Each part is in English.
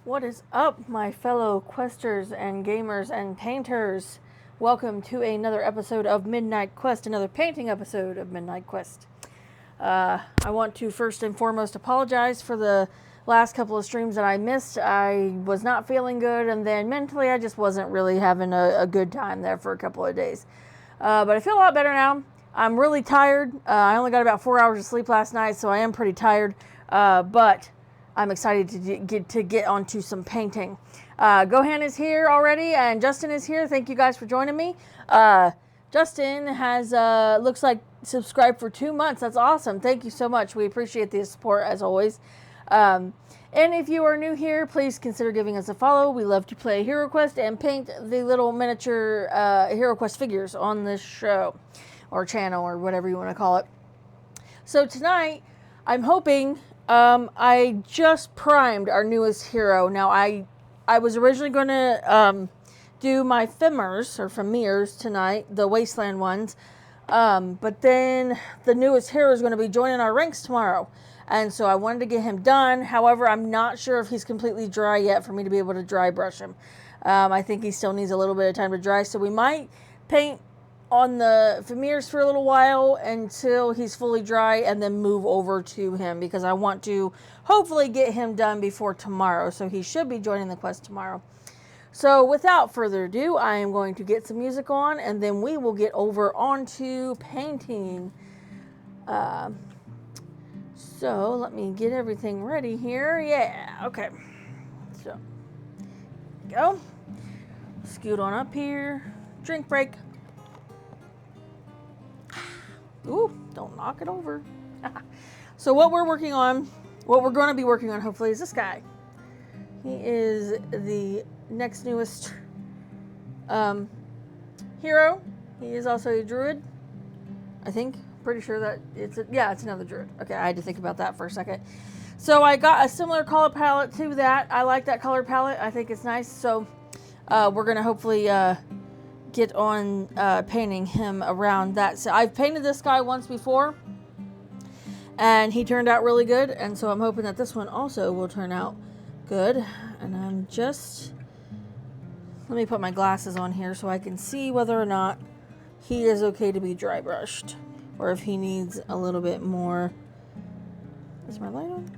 What is up, my fellow questers and gamers and painters? Welcome to another episode of Midnight Quest, another painting episode of Midnight Quest. I want to first and foremost apologize for the last couple of streams that I missed. I was not feeling good, and then mentally I just wasn't really having a good time there for a couple of days. But I feel a lot better now. I'm really tired. I only got about 4 hours of sleep last night, so I am pretty tired. But I'm excited to get onto some painting. Gohan is here already, and Justin is here. Thank you guys for joining me. Justin has, looks like, subscribed for 2 months. That's awesome. Thank you so much. We appreciate the support, as always. And if you are new here, please consider giving us a follow. We love to play Hero Quest and paint the little miniature Hero Quest figures on this show, or channel, or whatever you want to call it. So tonight, I'm hoping... I just primed our newest hero. Now, I was originally going to do my Femirs tonight, the Wasteland ones. But then the newest hero is going to be joining our ranks tomorrow. And so I wanted to get him done. However, I'm not sure if he's completely dry yet for me to be able to dry brush him. I think he still needs a little bit of time to dry. So we might paint on the Femirs for a little while until he's fully dry, and then move over to him, because I want to hopefully get him done before tomorrow. So he should be joining the quest tomorrow. So without further ado, I am going to get some music on, and then we will get over onto painting. So let me get everything ready here. Yeah, okay. So, go. Scoot on up here. Drink break. Ooh, don't knock it over. So what we're going to be working on, hopefully, is this guy. He is the next newest hero. He is also a druid, I think. Pretty sure that it's another druid. Okay, I had to think about that for a second. So I got a similar color palette to that. I like that color palette. I think it's nice. So we're going to hopefully... get on painting him around that. So I've painted this guy once before, and he turned out really good, and so I'm hoping that this one also will turn out good. And let me put my glasses on here so I can see whether or not he is okay to be dry brushed, or if he needs a little bit more. Is my light on?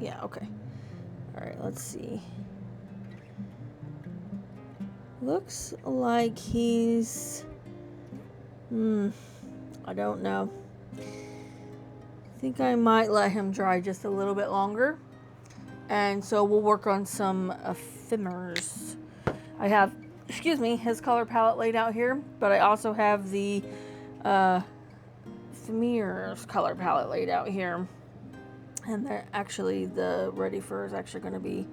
Yeah, okay. All right, let's see. Looks like he's... I don't know. I think I might let him dry just a little bit longer. And so we'll work on some Femirs. I have, his color palette laid out here. But I also have the Femirs color palette laid out here. And the Ready Fur is actually going to be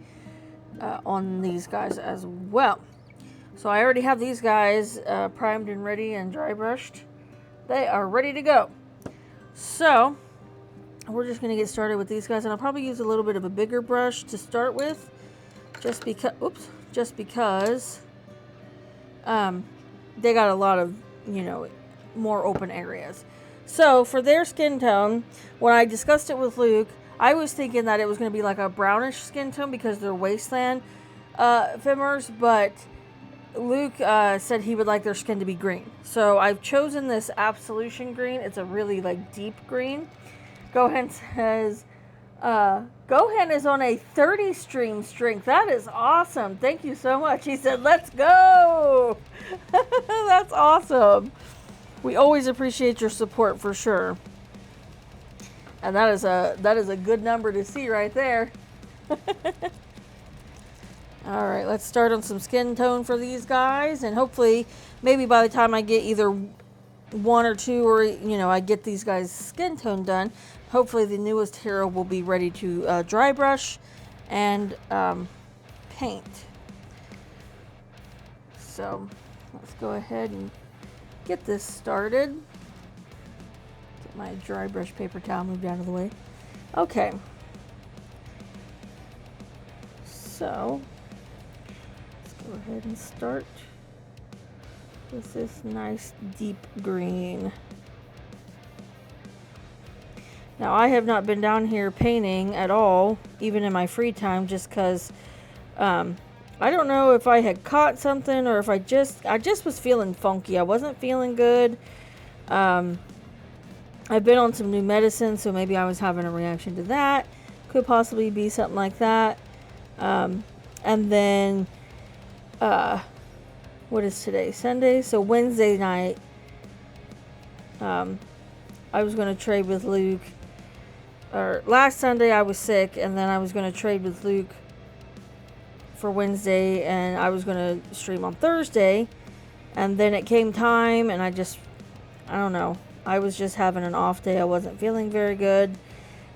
on these guys as well. So I already have these guys primed and ready and dry brushed. They are ready to go. So we're just going to get started with these guys, and I'll probably use a little bit of a bigger brush to start with, just because they got a lot of, more open areas. So for their skin tone, when I discussed it with Luke, I was thinking that it was going to be like a brownish skin tone because they're Wasteland Femirs, but Luke said he would like their skin to be green. So I've chosen this Absolution green. It's a really deep green. Gohan says, Gohan is on a 30 stream strength. That is awesome. Thank you so much. He said, let's go. That's awesome. We always appreciate your support for sure. And that is a good number to see right there. All right, let's start on some skin tone for these guys, and hopefully, maybe by the time I get either one or two, or I get these guys' skin tone done, hopefully the newest hero will be ready to dry brush and paint. So let's go ahead and get this started. Get my dry brush paper towel moved out of the way. Okay. So go ahead and start with this nice deep green. Now I have not been down here painting at all, even in my free time, just because I don't know if I had caught something or if I just was feeling funky. I wasn't feeling good. I've been on some new medicine, so maybe I was having a reaction to that. Could possibly be something like that. And then, what is today? Sunday? So Wednesday night, I was going to trade with Luke. Or last Sunday I was sick, and then I was going to trade with Luke for Wednesday, and I was going to stream on Thursday. And then it came time, and I don't know. I was just having an off day. I wasn't feeling very good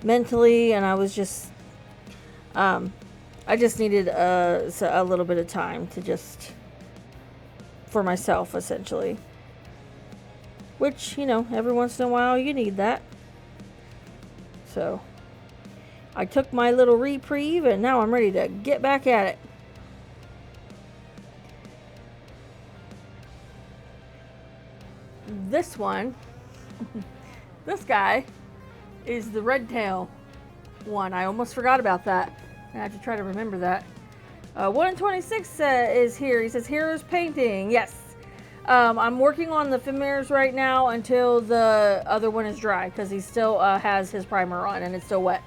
mentally, and I was just, I just needed a little bit of time to just, for myself, essentially. Which, every once in a while you need that. So, I took my little reprieve, and now I'm ready to get back at it. This one, this guy, is the red tail one. I almost forgot about that. I have to try to remember that. 1 in 26 is here. He says, Heroes Painting. Yes. I'm working on the Fimers right now until the other one is dry, because he still has his primer on and it's still wet.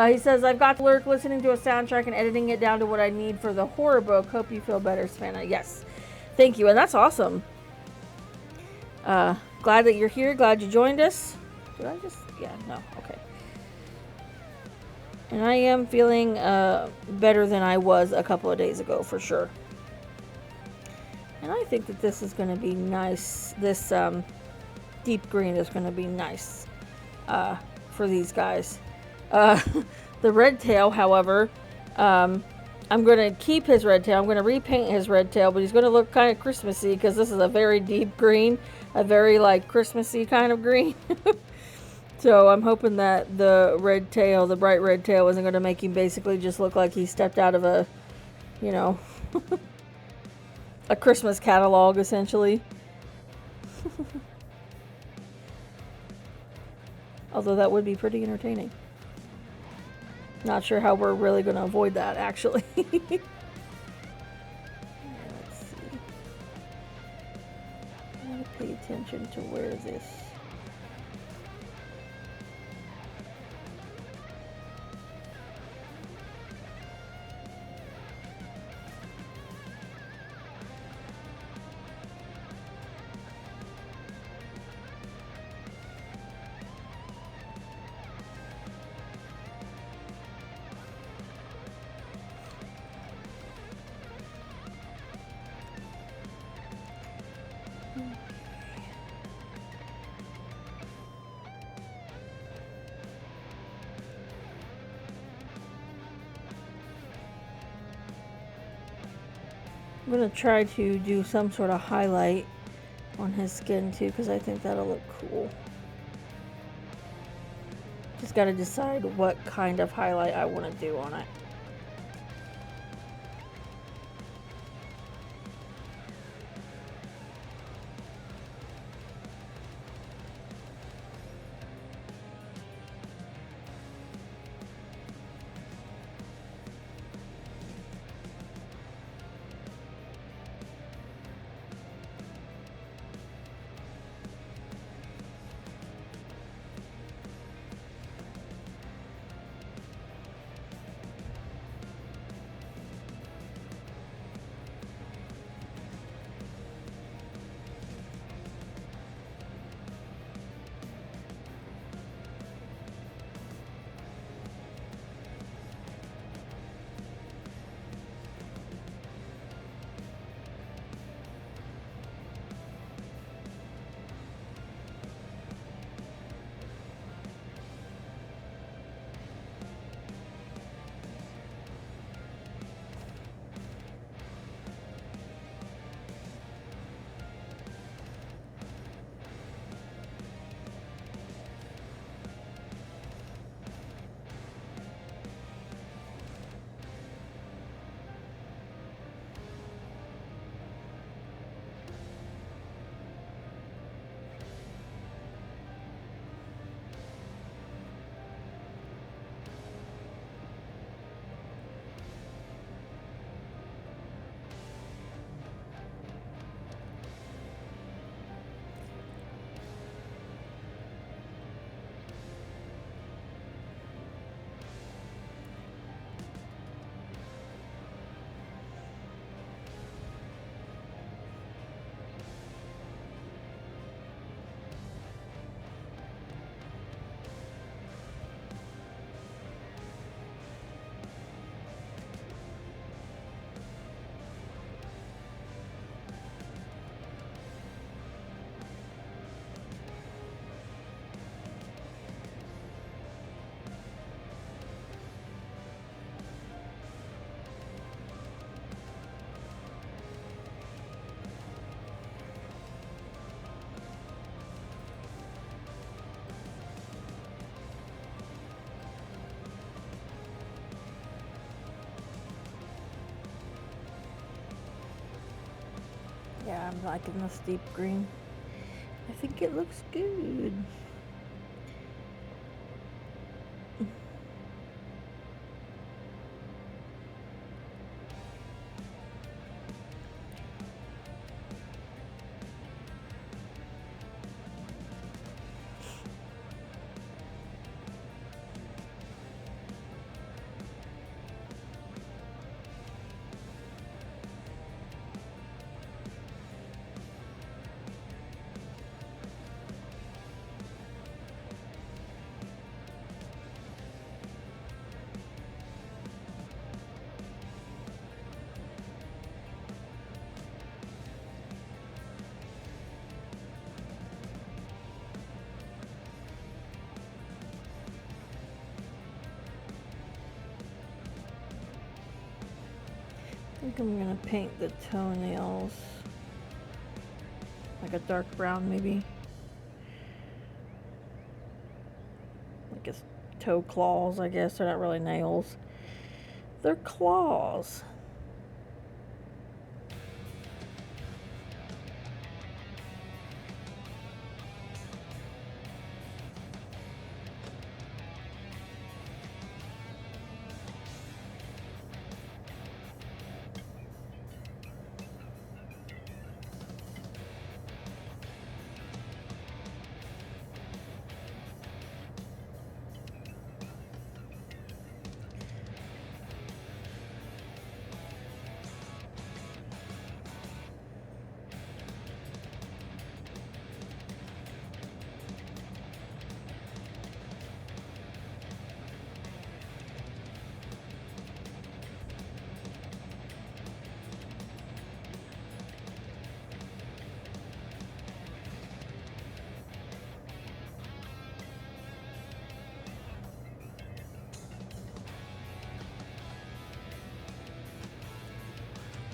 He says, I've got to lurk listening to a soundtrack and editing it down to what I need for the horror book. Hope you feel better, Savannah. Yes. Thank you. And that's awesome. Glad that you're here. Glad you joined us. Did I just... Yeah, no. Okay. And I am feeling better than I was a couple of days ago, for sure. And I think that this is going to be nice. This deep green is going to be nice for these guys. The red tail, however, I'm going to keep his red tail. I'm going to repaint his red tail, but he's going to look kind of Christmassy because this is a very deep green, a very like Christmassy kind of green. So I'm hoping that the red tail, the bright red tail, isn't going to make him basically just look like he stepped out of a, a Christmas catalog, essentially. Although that would be pretty entertaining. Not sure how we're really going to avoid that, actually. Let's see. I want to pay attention to where this... I'm going to try to do some sort of highlight on his skin too, because I think that'll look cool. Just got to decide what kind of highlight I want to do on it. Yeah, I'm liking this deep green. I think it looks good. I think I'm gonna paint the toenails like a dark brown, maybe. Like it's toe claws, I guess. They're not really nails. They're claws.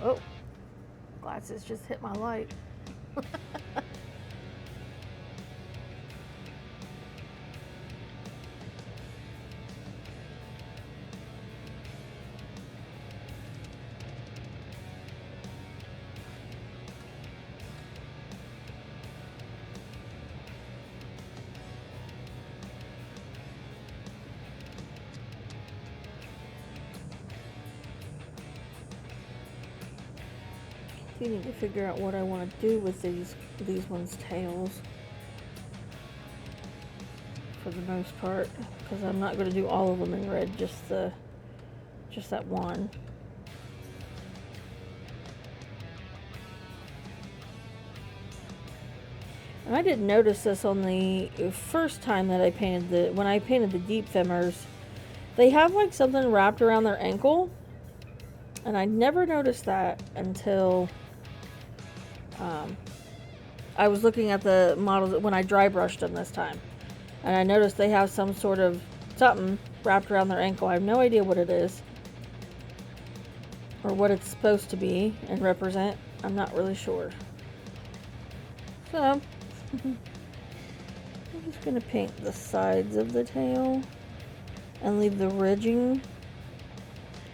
Oh, glasses just hit my light. I need to figure out what I want to do with these ones' tails for the most part, because I'm not going to do all of them in red, just that one. And I didn't notice this on the first time that I painted when I painted the deep femurs. They have like something wrapped around their ankle, and I never noticed that until I was looking at the models when I dry brushed them this time, and I noticed they have some sort of something wrapped around their ankle. I have no idea what it is or what it's supposed to be and represent. I'm not really sure. So I'm just gonna paint the sides of the tail and leave the ridging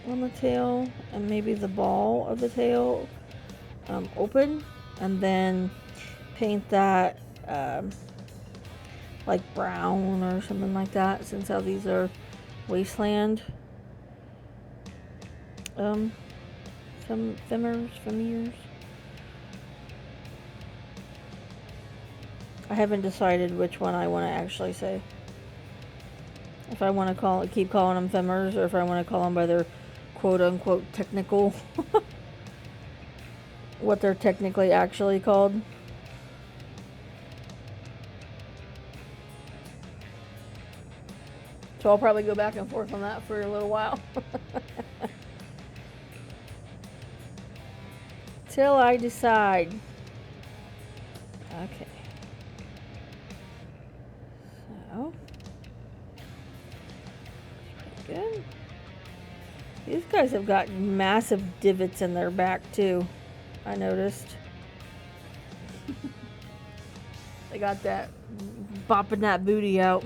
on the tail and maybe the ball of the tail open, and then paint that like brown or something like that, since how these are wasteland some femurs. I haven't decided which one I want to actually say. If I want to keep calling them femurs, or if I want to call them by their quote-unquote technical, what they're technically actually called. So I'll probably go back and forth on that for a little while. Till I decide. Okay. So. Good. These guys have got massive divots in their back too, I noticed. They got that bopping that booty out.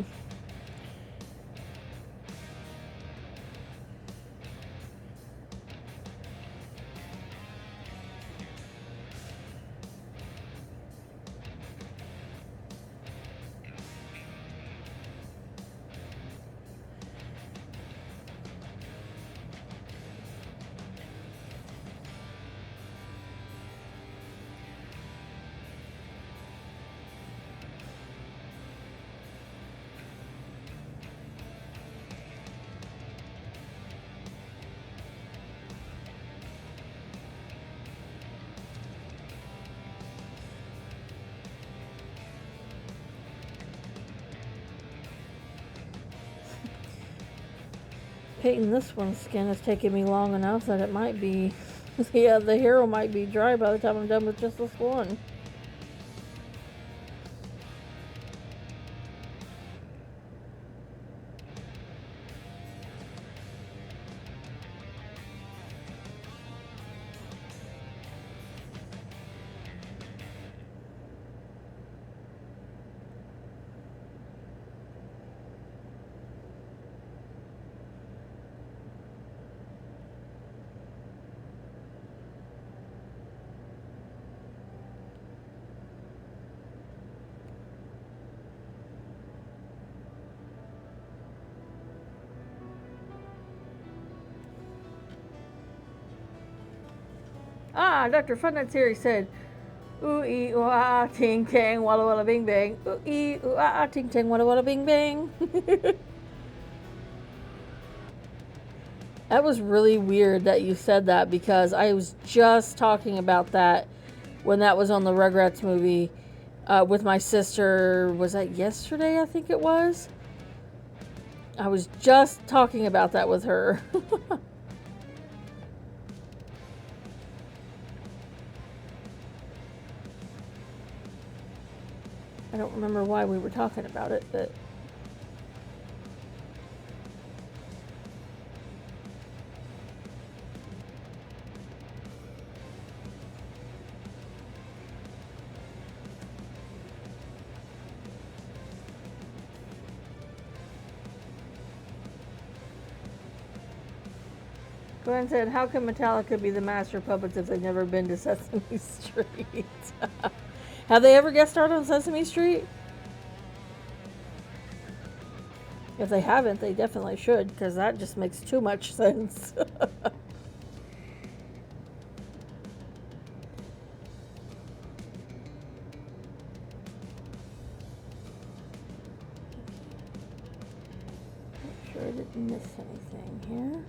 painting this one's skin is taking me long enough that it might be... yeah, the hero might be dry by the time I'm done with just this one. Ah, Dr. Funnets here, he said, ooh ee ooh ah ah ting tang walla walla bing bang. Ooh ee ooh ah ah ting tang walla walla bing bang. That was really weird that you said that, because I was just talking about that when that was on the Rugrats movie with my sister. Was that yesterday? I think it was. I was just talking about that with her. I don't remember why we were talking about it, but... Glenn said, how can Metallica be the master puppets if they've never been to Sesame Street? Have they ever guest starred on Sesame Street? If they haven't, they definitely should, because that just makes too much sense. Make sure I didn't miss anything here.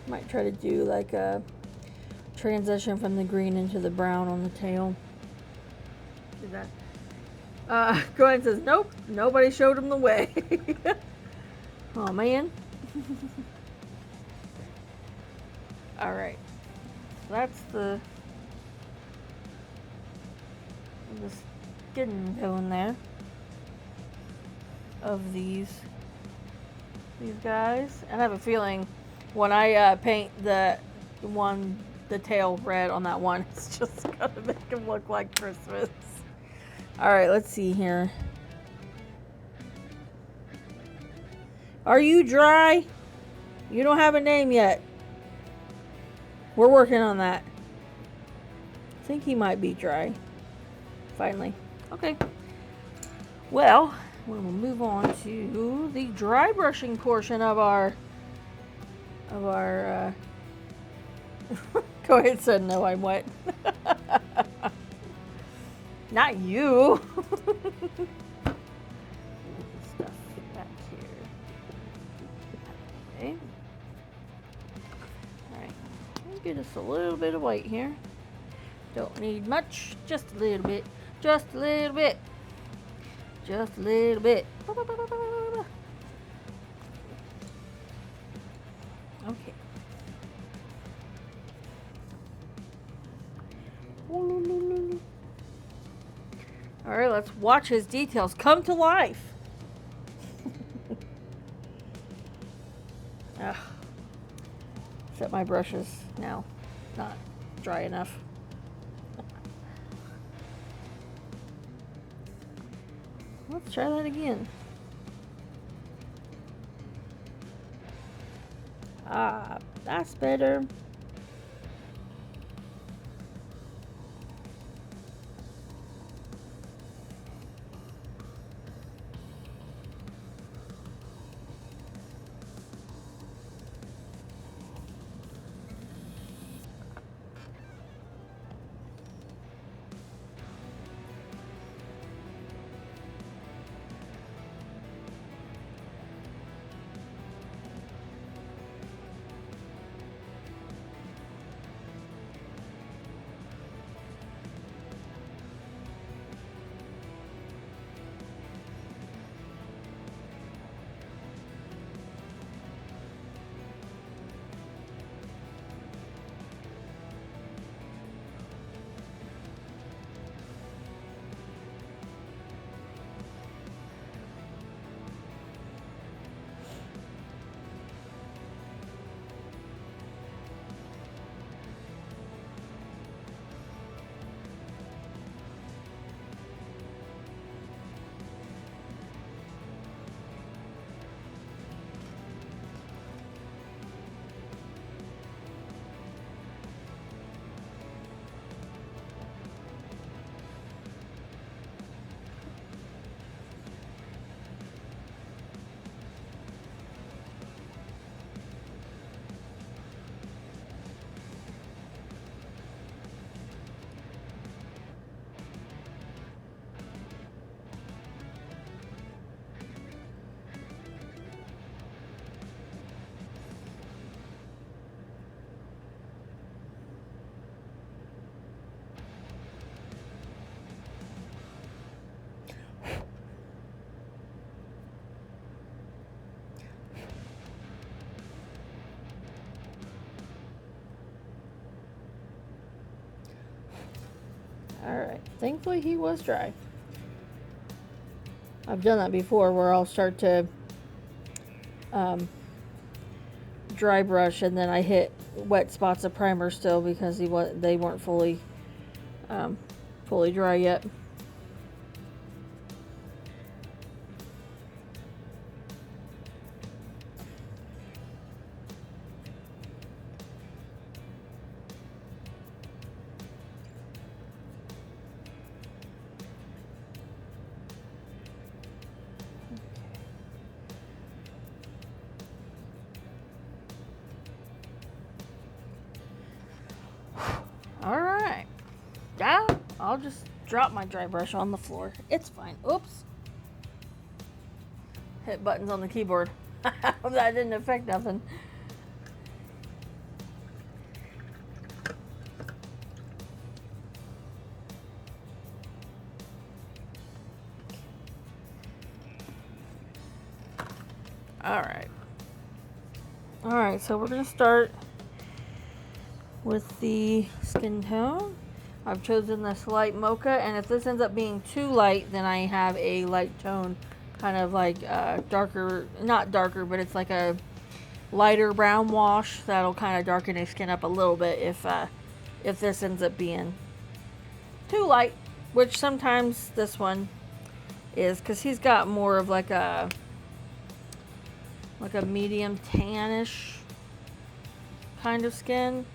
Might try to do like a transition from the green into the brown on the tail. Do that. Gwen says, nope, nobody showed him the way. Oh man. Alright. So that's the skin going there of these guys. And I have a feeling when I paint the tail red on that one, it's just gonna make him look like Christmas. Alright, let's see here. Are you dry? You don't have a name yet. We're working on that. I think he might be dry. Finally. Okay. Well, we'll move on to the dry brushing portion of our Go ahead, said no, I'm wet. Not you. Stuff back here. Okay. Alright. Get us a little bit of white here. Don't need much. Just a little bit. Just a little bit. Just a little bit. Okay. Alright, let's watch his details come to life. Ugh. Except my brush is now not dry enough. Let's try that again. Ah, that's better. Alright, thankfully he was dry. I've done that before where I'll start to dry brush and then I hit wet spots of primer still because they weren't fully dry yet. Alright. Yeah, I'll just drop my dry brush on the floor. It's fine. Oops. Hit buttons on the keyboard. That didn't affect nothing. Alright. Alright, so we're going to start with the skin tone. I've chosen this light mocha, and if this ends up being too light, then I have a light tone, kind of like darker, not darker, but it's like a lighter brown wash that'll kind of darken your skin up a little bit if this ends up being too light, which sometimes this one is, because he's got more of like a medium tannish kind of skin.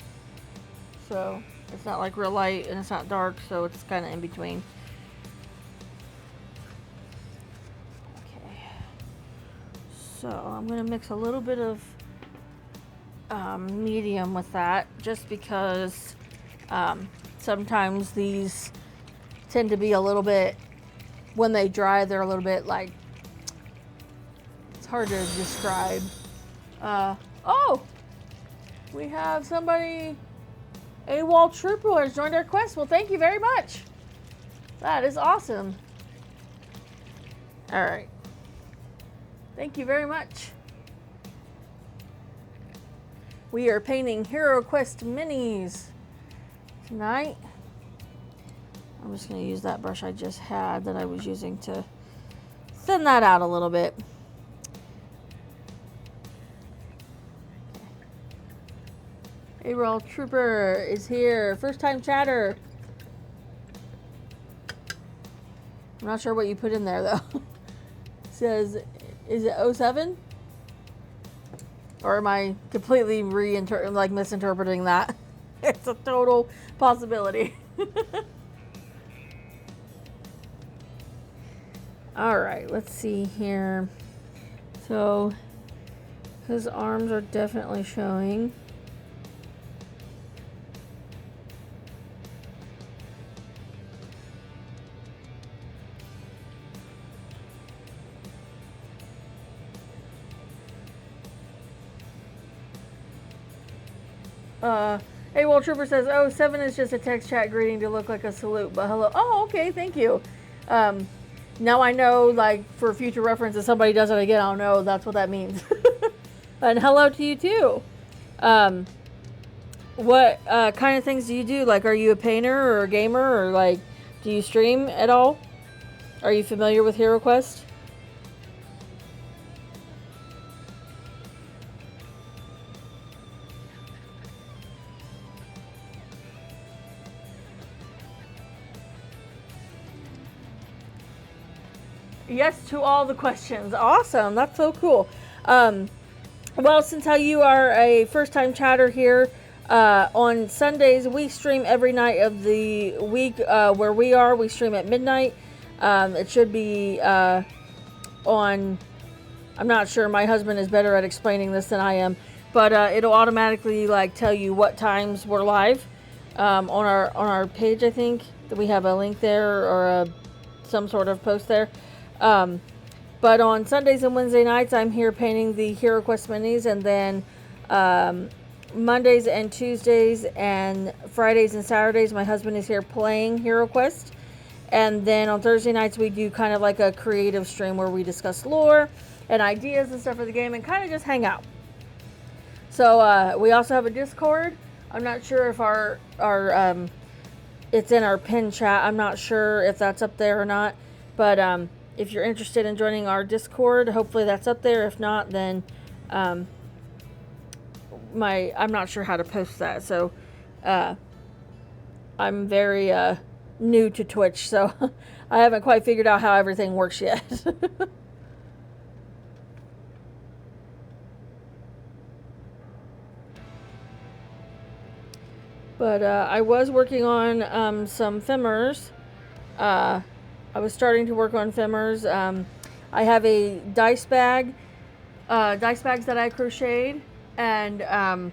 So it's not like real light and it's not dark, so it's kind of in between. Okay. So I'm going to mix a little bit of medium with that, just because sometimes these tend to be a little bit, when they dry, they're a little bit like, it's hard to describe. Oh! We have somebody... AWOL Trooper has joined our quest. Well, thank you very much. That is awesome. Alright. Thank you very much. We are painting Hero Quest minis tonight. I'm just going to use that brush I just had that I was using to thin that out a little bit. AWOL Trooper is here. First time chatter. I'm not sure what you put in there though. Says, is it 07? Or am I completely misinterpreting that? It's a total possibility. Alright, let's see here. So, his arms are definitely showing. AWOL Trooper says, oh, 7 is just a text chat greeting to look like a salute, but hello. Oh, okay, thank you. Now I know, like, for future reference, if somebody does it again, I'll know that's what that means. And hello to you, too. What kind of things do you do? Like, are you a painter or a gamer, or, like, do you stream at all? Are you familiar with HeroQuest? Yes to all the questions. Awesome. That's so cool. Well, since how you are a first-time chatter here, on Sundays, we stream every night of the week where we are. We stream at midnight. It should be on... I'm not sure. My husband is better at explaining this than I am. But it'll automatically like tell you what times we're live on our page, I think. We have a link there or some sort of post there. But on Sundays and Wednesday nights, I'm here painting the HeroQuest minis, and then Mondays and Tuesdays and Fridays and Saturdays, my husband is here playing HeroQuest. And then on Thursday nights, we do kind of like a creative stream where we discuss lore and ideas and stuff for the game and kind of just hang out. So we also have a Discord. I'm not sure if our it's in our pin chat. I'm not sure if that's up there or not, but if you're interested in joining our Discord, hopefully that's up there. If not, then I'm not sure how to post that. So I'm very new to Twitch, so I haven't quite figured out how everything works yet. But I was working on some Fimmers. I was starting to work on Fimmers. I have a dice bags that I crocheted, and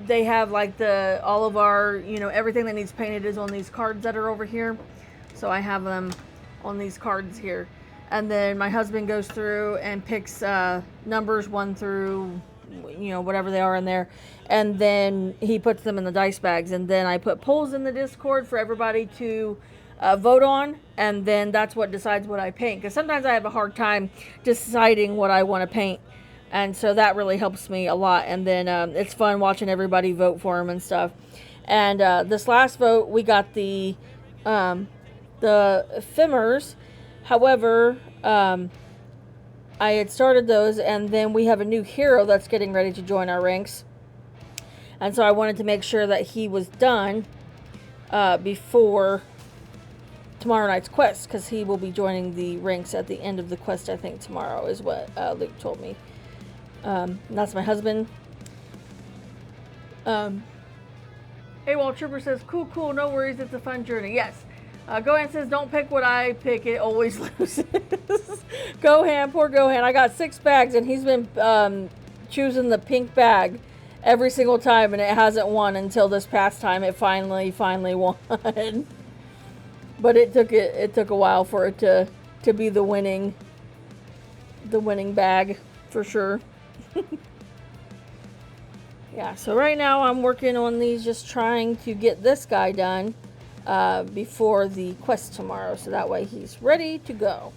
they have like all of our, everything that needs painted is on these cards that are over here. So I have them on these cards here. And then my husband goes through and picks numbers 1 through, whatever they are in there. And then he puts them in the dice bags. And then I put polls in the Discord for everybody to vote on. And then that's what decides what I paint. Because sometimes I have a hard time deciding what I want to paint. And so that really helps me a lot. And then it's fun watching everybody vote for them and stuff. And this last vote, we got the Fimmers. However, I had started those, and then we have a new hero that's getting ready to join our ranks. And so I wanted to make sure that he was done before tomorrow night's quest, because he will be joining the ranks at the end of the quest, I think tomorrow is what Luke told me. That's my husband. AWOL Trooper says, cool, no worries, it's a fun journey. Yes. Gohan says, don't pick what I pick, it always loses. Gohan, poor Gohan. I got 6 bags, and he's been choosing the pink bag every single time, and it hasn't won until this past time. It finally won. But it took a while for it to be the winning bag for sure. Yeah, so right now I'm working on these, just trying to get this guy done before the quest tomorrow, so that way he's ready to go.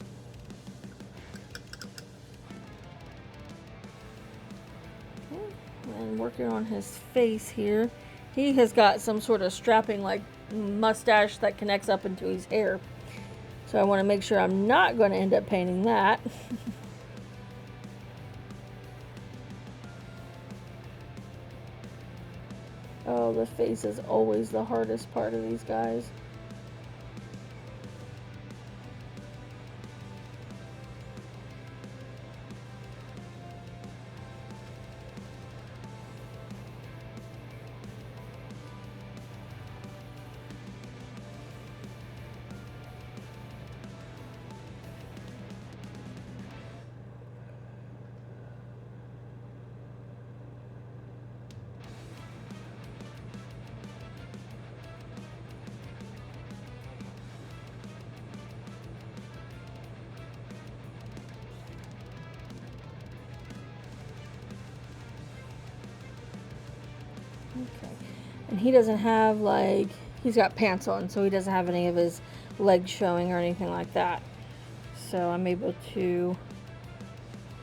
And working on his face here. He has got some sort of strapping like mustache that connects up into his hair. So I want to make sure I'm not going to end up painting that. Oh, the face is always the hardest part of these guys. Okay. And he doesn't have, like, he's got pants on, so he doesn't have any of his legs showing or anything like that. So I'm able to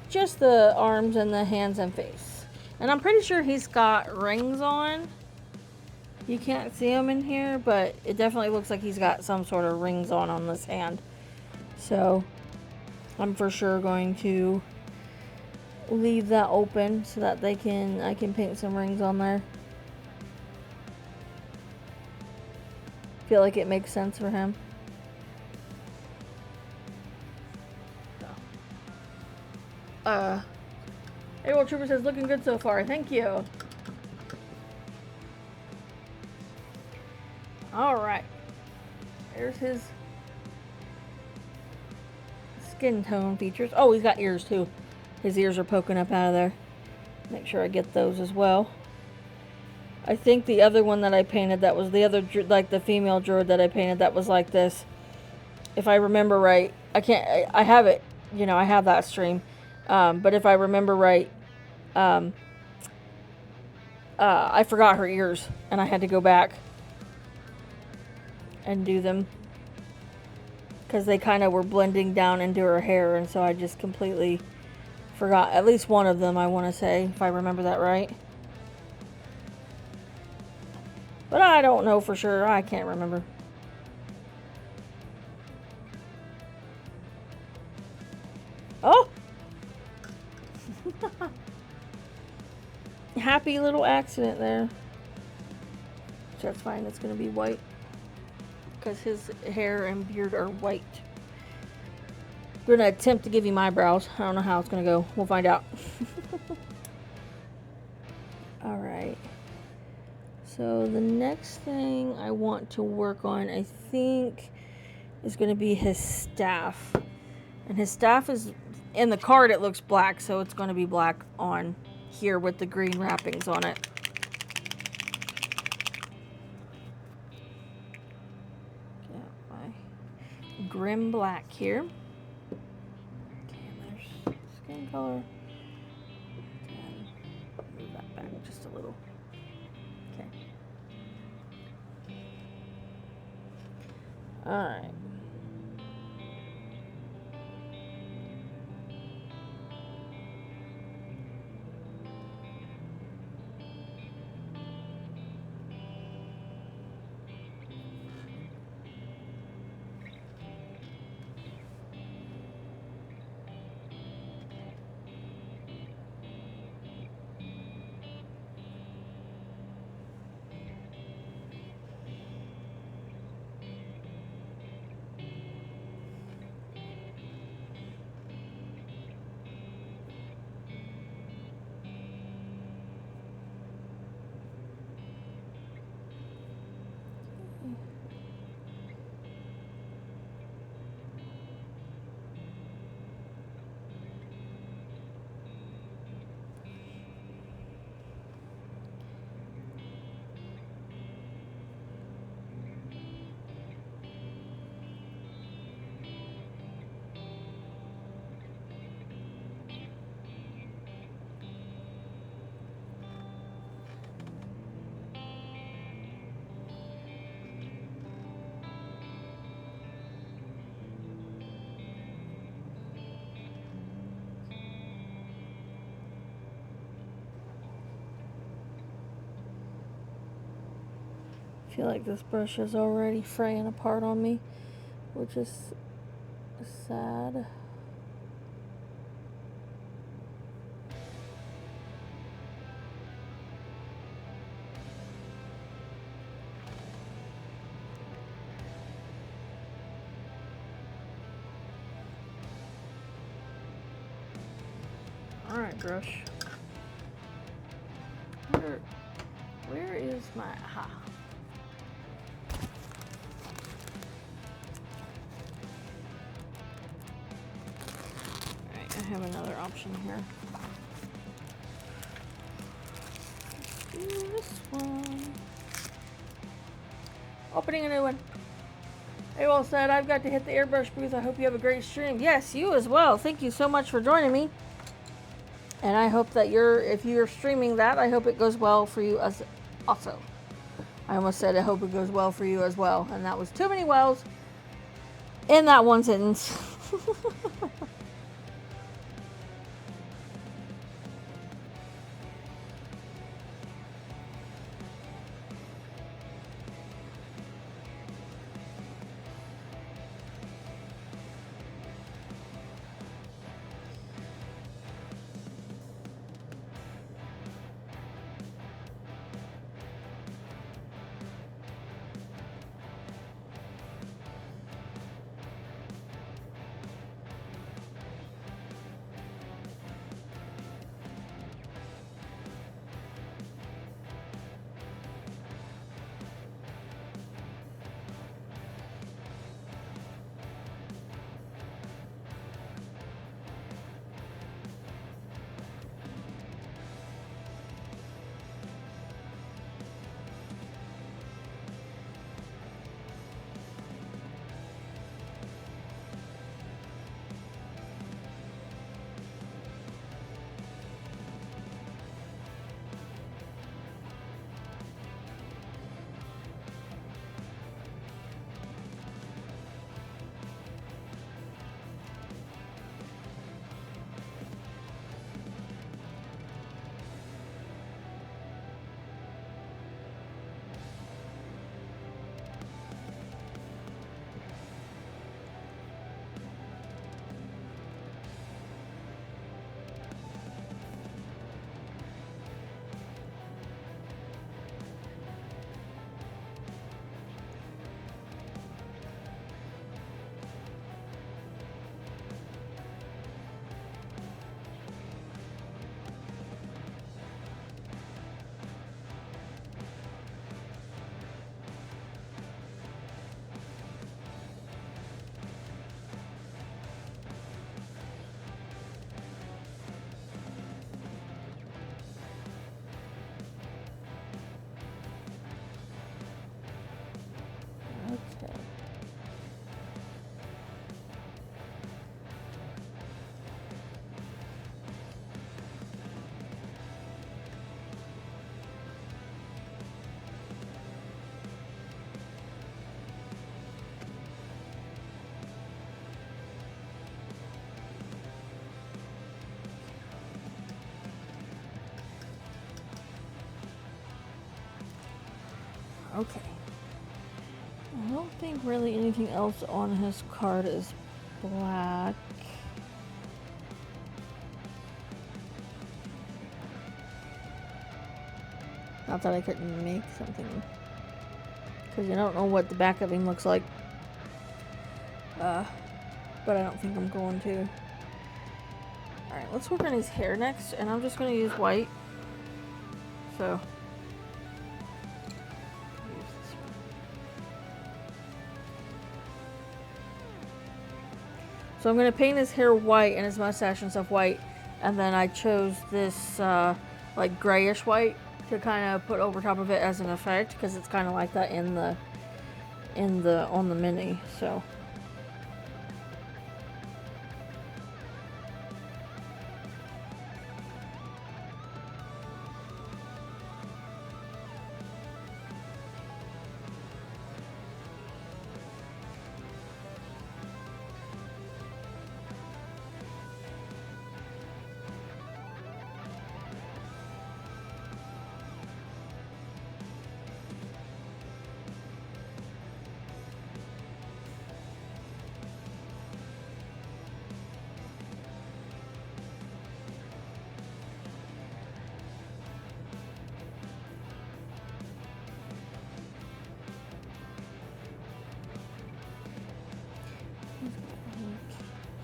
just the arms and the hands and face. And I'm pretty sure he's got rings on. You can't see them in here, but it definitely looks like he's got some sort of rings on this hand. So I'm for sure going to leave that open so that I can paint some rings on there. Feel like it makes sense for him. AWOL Trooper says, looking good so far. Thank you. Alright. There's his skin tone features. Oh, he's got ears too. His ears are poking up out of there. Make sure I get those as well. I think the other one that I painted, that was the other, like the female druid that I painted, that was like this. If I remember right, I have it, I have that stream. But if I remember right, I forgot her ears, and I had to go back and do them. Because they kind of were blending down into her hair, and so I just completely forgot. At least one of them, I want to say, if I remember that right. I don't know for sure. I can't remember. Oh! Happy little accident there. That's fine. It's going to be white. Because his hair and beard are white. We're going to attempt to give him eyebrows. I don't know how it's going to go. We'll find out. Alright. So the next thing I want to work on, I think, is going to be his staff. And his staff is, in the card it looks black, so it's going to be black on here with the green wrappings on it. Get my grim black here. Okay, and there's skin color. And move that back just a little. Okay. Alright. I feel like this brush is already fraying apart on me, which is sad. Alright, brush. Where is my... Aha. Alright, I have another option here. Let's do this one. Opening a new one. Hey, well said, I've got to hit the airbrush booth. I hope you have a great stream. Yes, you as well. Thank you so much for joining me. And I hope that if you're streaming that, I hope it goes well for you as also. I almost said I hope it goes well for you as well. And that was too many wells in that one sentence. Okay. I don't think really anything else on his card is black. Not that I couldn't make something. Because I don't know what the back of him looks like. But I don't think I'm going to. Alright, let's work on his hair next. And I'm just going to use white. So... So I'm going to paint his hair white and his mustache and stuff white. And then I chose this like grayish white to kind of put over top of it as an effect, because it's kind of like that on the mini. So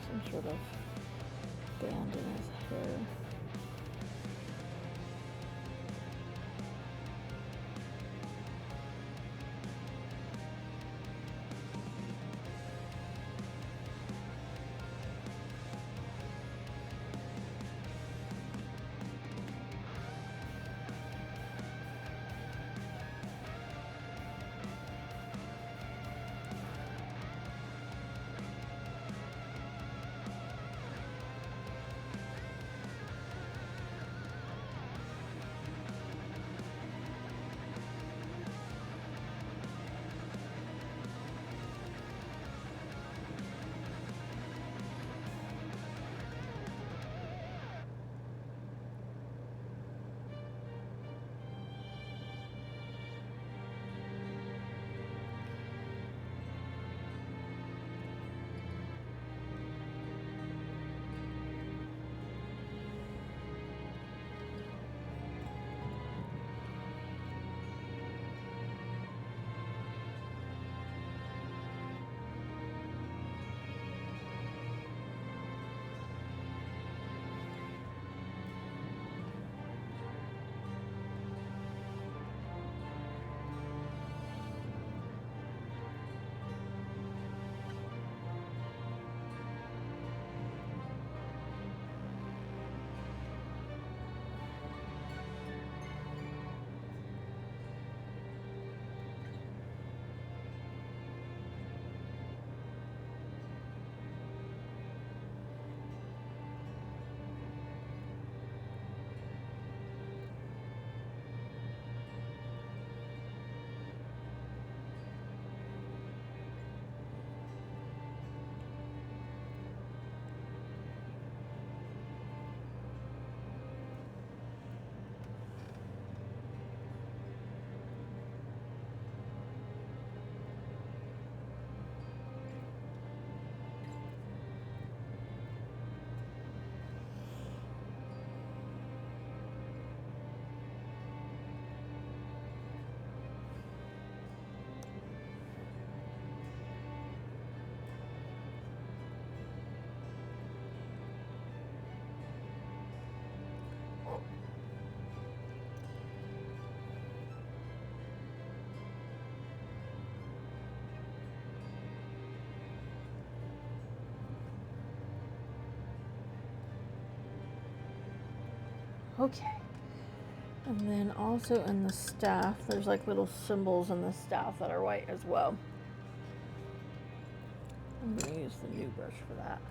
some sort of band in his hair. Okay. And then also in the staff, there's like little symbols in the staff that are white as well. I'm going to use the new brush for that.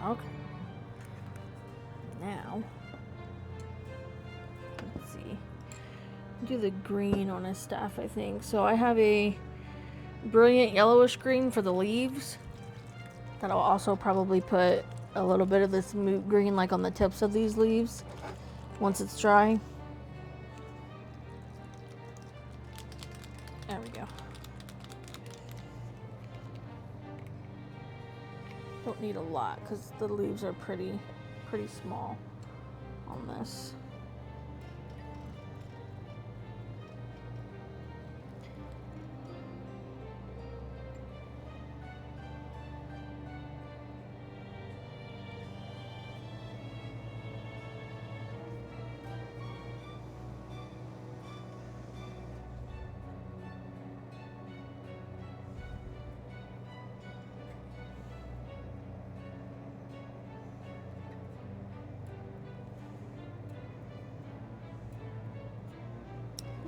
Okay. Now, let's see. Do the green on his staff, I think. So I have a brilliant yellowish green for the leaves. That I'll also probably put a little bit of this moot green like on the tips of these leaves once it's dry. There we go. Don't need a lot because the leaves are pretty small on this.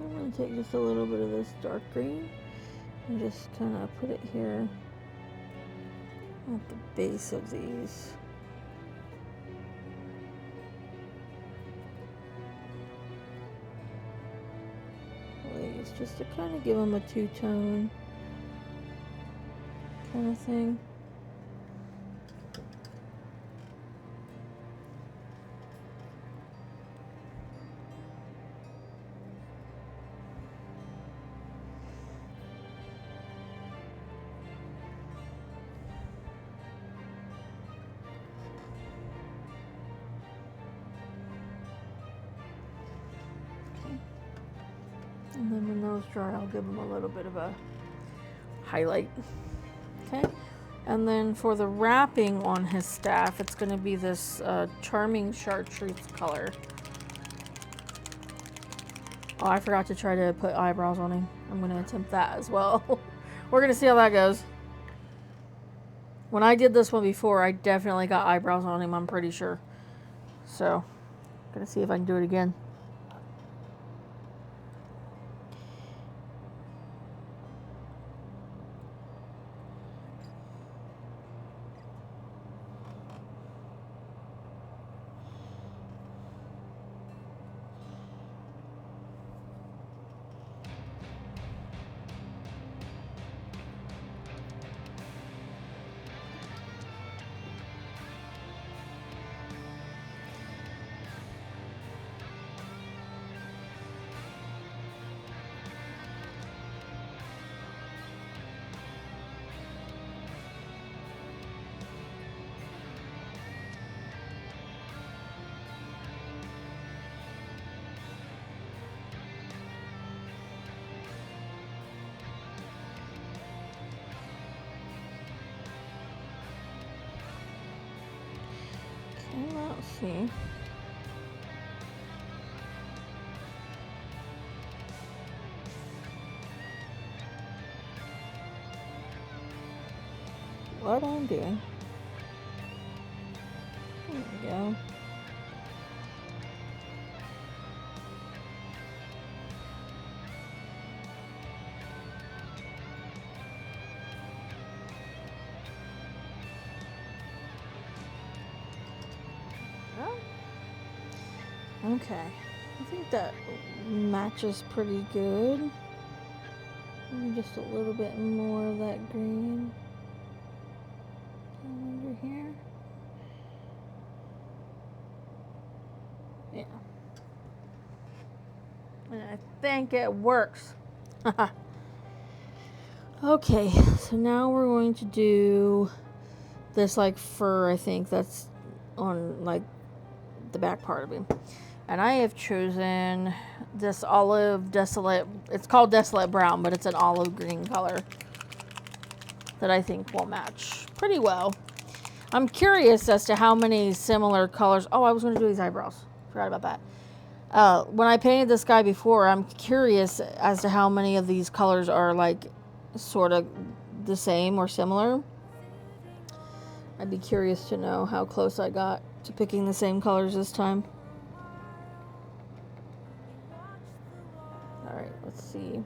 I'm going to take just a little bit of this dark green and just kind of put it here at the base of these. Leaves, just to kind of give them a two-tone kind of thing. And then when those dry, I'll give them a little bit of a highlight. Okay. And then for the wrapping on his staff, it's going to be this Charming Chartreuse color. Oh, I forgot to try to put eyebrows on him. I'm going to attempt that as well. We're going to see how that goes. When I did this one before, I definitely got eyebrows on him, I'm pretty sure. So, going to see if I can do it again. Let's see. What I'm doing. There we go. Okay, I think that matches pretty good. Maybe just a little bit more of that green under here. Yeah. And I think it works. Okay, so now we're going to do this like fur, I think that's on like the back part of him. And I have chosen this olive desolate, it's called desolate brown, but it's an olive green color that I think will match pretty well. I'm curious as to how many similar colors. Oh, I was going to do these eyebrows. Forgot about that. When I painted this guy before, I'm curious as to how many of these colors are like sort of the same or similar. I'd be curious to know how close I got to picking the same colors this time. All right, let's see.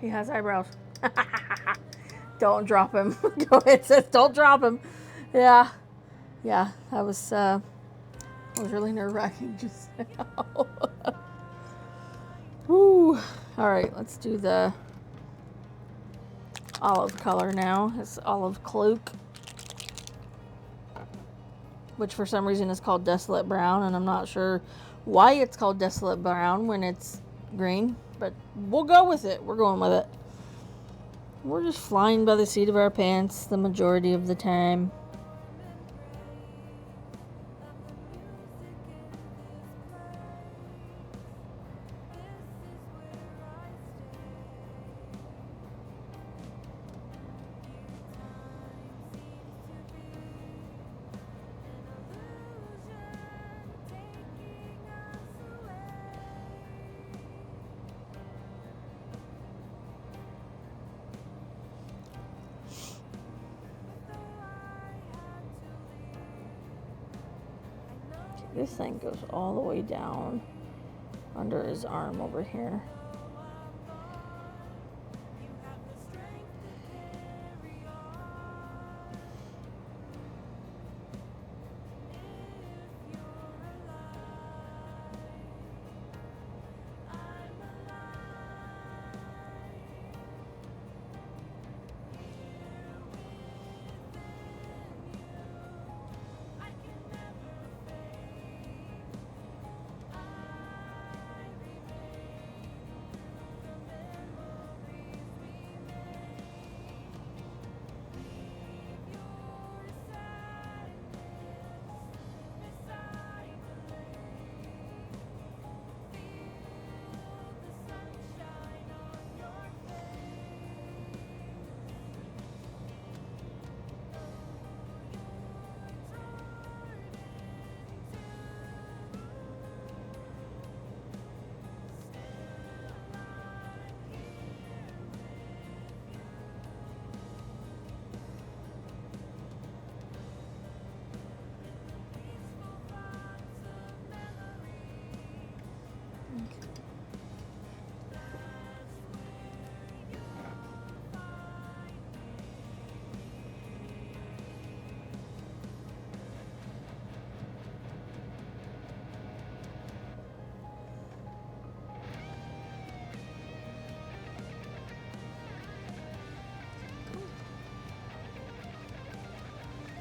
He has eyebrows. Don't drop him. It says don't drop him. Yeah. Yeah, that was really nerve-wracking just now. Woo. All right, let's do the olive color now. It's olive cloak, which for some reason is called desolate brown, and I'm not sure why it's called desolate brown when it's green, but we'll go with it. We're going with it. We're just flying by the seat of our pants the majority of the time. This thing goes all the way down under his arm over here.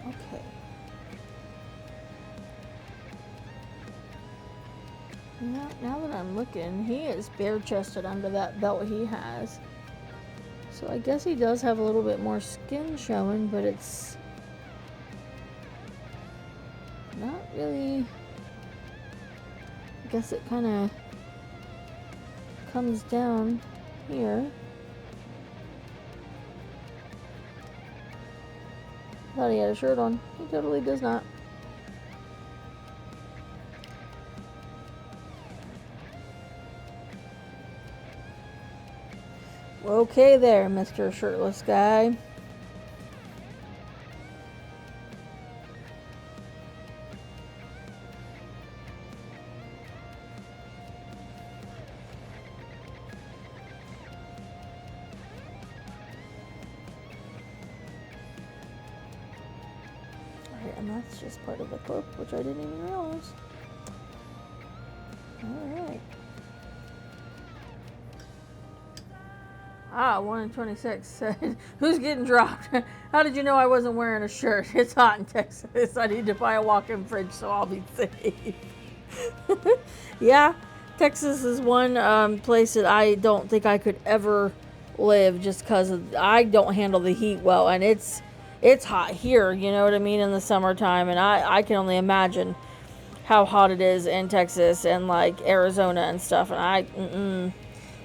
Okay. Now that I'm looking, he is bare-chested under that belt he has. So I guess he does have a little bit more skin showing, but it's not really. I guess it kind of comes down here. Thought he had a shirt on. He totally does not. Okay there, Mr. Shirtless Guy. And that's just part of the cloak, which I didn't even realize. Alright. Ah, 1 in 26 said, who's getting dropped? How did you know I wasn't wearing a shirt? It's hot in Texas. I need to buy a walk-in fridge so I'll be safe. Yeah, Texas is one place that I don't think I could ever live just because I don't handle the heat well, and it's hot here, you know what I mean, in the summertime, and I can only imagine how hot it is in Texas and like Arizona and stuff, and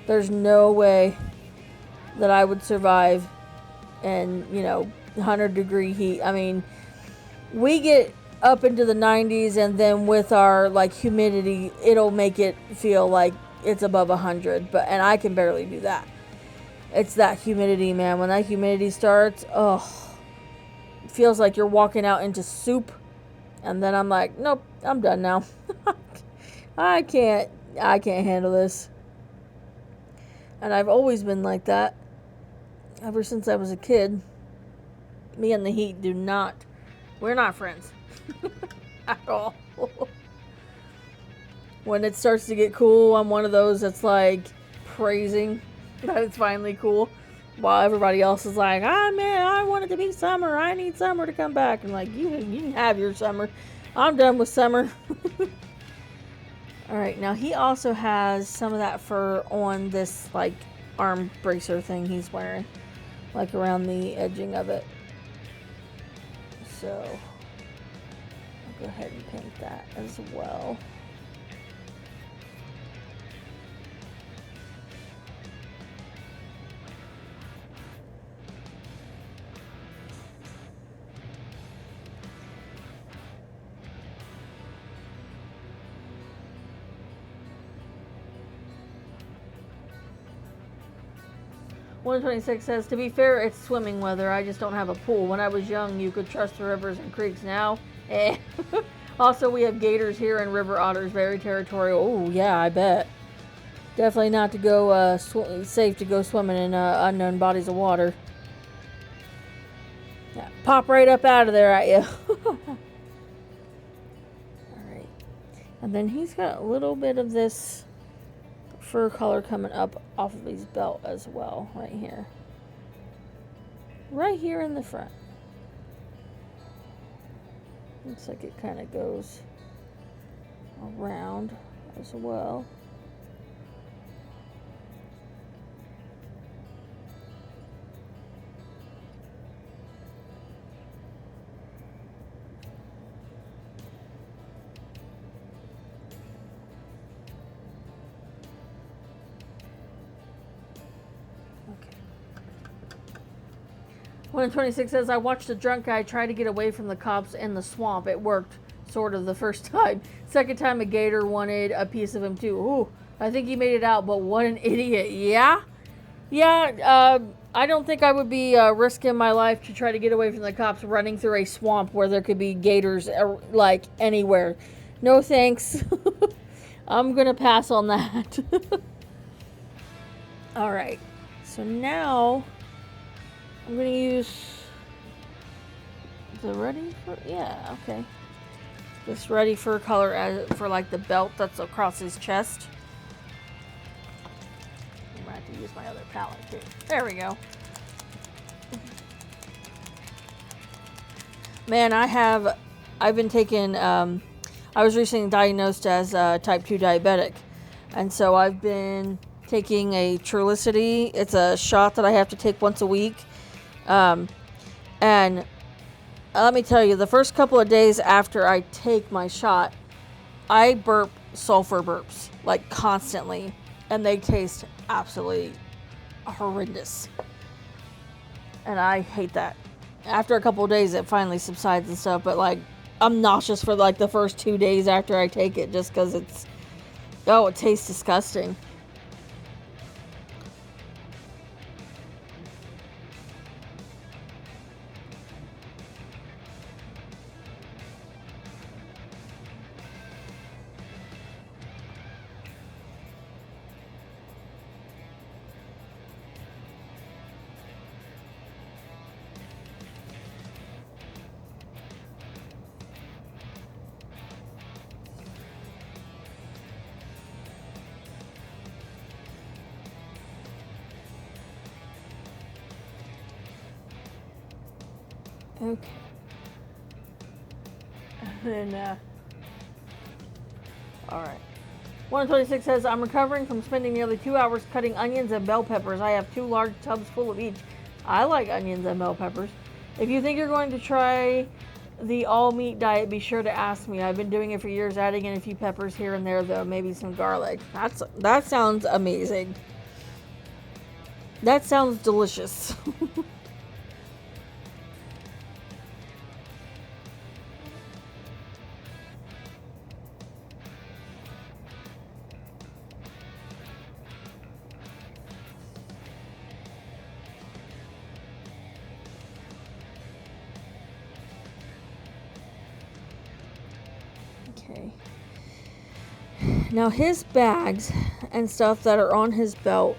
there's no way that I would survive in, 100-degree heat. I mean, we get up into the 90s, and then with our like humidity, it'll make it feel like it's above 100, and I can barely do that. It's that humidity, man. When that humidity starts, it feels like you're walking out into soup, and then I'm like, nope, I'm done now. I can't handle this. And I've always been like that. Ever since I was a kid. Me and the heat we're not friends. At all. When it starts to get cool, I'm one of those that's like praising that it's finally cool. While everybody else is like, man, I want it to be summer. I need summer to come back. And like, you can have your summer. I'm done with summer. Alright, now he also has some of that fur on this like arm bracer thing he's wearing. Like around the edging of it. So, I'll go ahead and paint that as well. $126 says, to be fair, it's swimming weather. I just don't have a pool. When I was young, you could trust the rivers and creeks. Now, eh. Also, we have gators here and river otters. Very territorial. Oh, yeah, I bet. Definitely not to go, safe to go swimming in unknown bodies of water. Yeah, pop right up out of there at you. Alright. And then he's got a little bit of this fur color coming up off of his belt as well, right here in the front. Looks like it kind of goes around as well. Okay. 126 says, I watched a drunk guy try to get away from the cops in the swamp. It worked, sort of, the first time. Second time, a gator wanted a piece of him, too. Ooh, I think he made it out, but what an idiot. Yeah? Yeah, I don't think I would be risking my life to try to get away from the cops running through a swamp where there could be gators, like, anywhere. No thanks. I'm gonna pass on that. Alright, so now I'm gonna use the ready fur. Yeah, okay. This ready fur color as for like the belt that's across his chest. I'm gonna have to use my other palette too. There we go. Man, I've been taking, I was recently diagnosed as type 2 diabetic. And so I've been taking a Trulicity. It's a shot that I have to take once a week. And let me tell you, the first couple of days after I take my shot, I burp sulfur burps, like constantly. And they taste absolutely horrendous. And I hate that. After a couple of days, it finally subsides and stuff. But like, I'm nauseous for like the first 2 days after I take it, just because it tastes disgusting. Okay. And then, alright. 126 says, I'm recovering from spending nearly 2 hours cutting onions and bell peppers. I have 2 large tubs full of each. I like onions and bell peppers. If you think you're going to try the all-meat diet, be sure to ask me. I've been doing it for years, adding in a few peppers here and there, though, maybe some garlic. That sounds amazing. That sounds delicious. Okay. Now his bags and stuff that are on his belt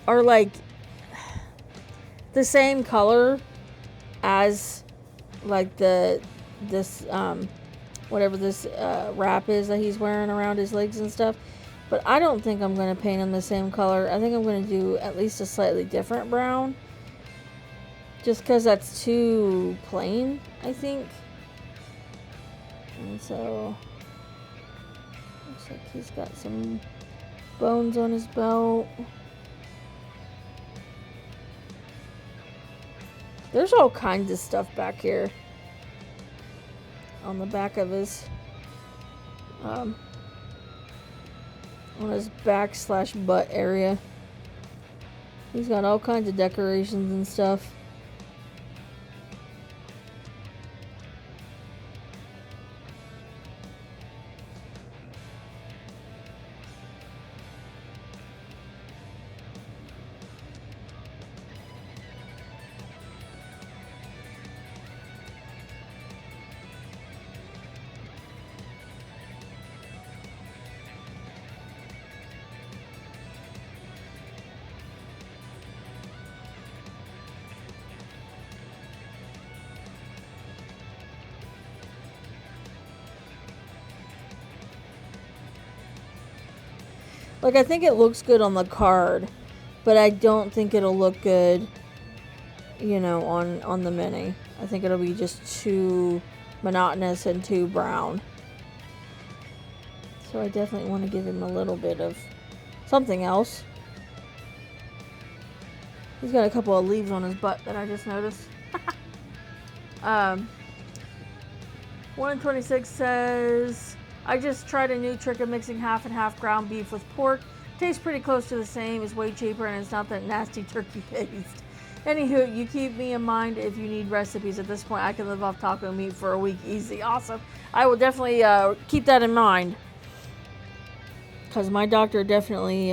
are like the same color as like this whatever this wrap is that he's wearing around his legs and stuff. But I don't think I'm going to paint him the same color. I think I'm going to do at least a slightly different brown. Just because that's too plain, I think. And so, looks like he's got some bones on his belt. There's all kinds of stuff back here. On the back of his on his back / butt area. He's got all kinds of decorations and stuff. Like, I think it looks good on the card, but I don't think it'll look good, you know, on the mini. I think it'll be just too monotonous and too brown. So I definitely want to give him a little bit of something else. He's got a couple of leaves on his butt that I just noticed. 126 says, I just tried a new trick of mixing half and half ground beef with pork. Tastes pretty close to the same, it's way cheaper, and it's not that nasty turkey paste. Anywho, you keep me in mind if you need recipes. At this point, I can live off taco meat for a week easy. Awesome. I will definitely keep that in mind. Because my doctor definitely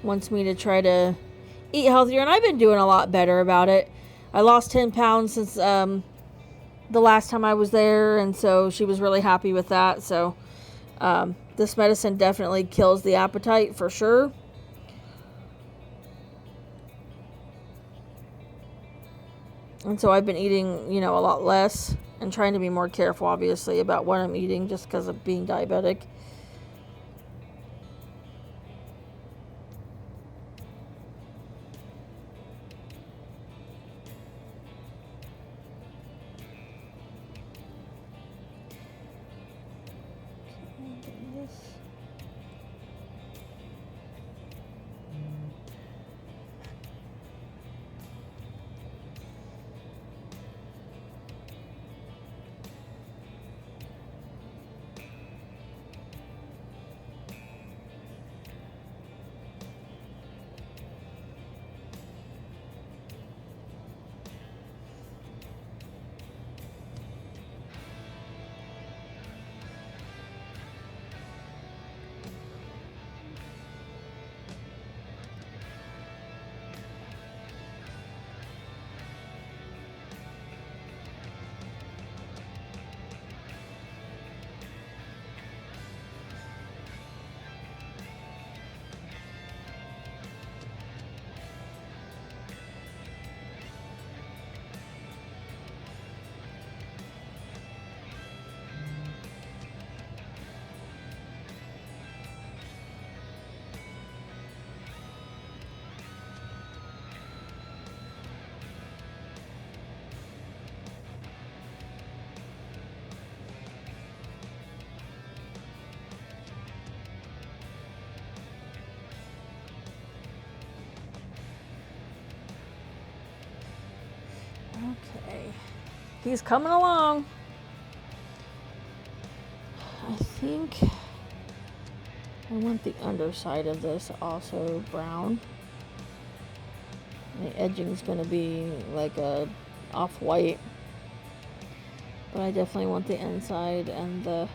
wants me to try to eat healthier, and I've been doing a lot better about it. I lost 10 pounds since the last time I was there, and so she was really happy with that. So this medicine definitely kills the appetite for sure. And so I've been eating, you know, a lot less and trying to be more careful, obviously, about what I'm eating just because of being diabetic. Okay, he's coming along. I think I want the underside of this also brown. The edging is going to be like a off-white, but I definitely want the inside and the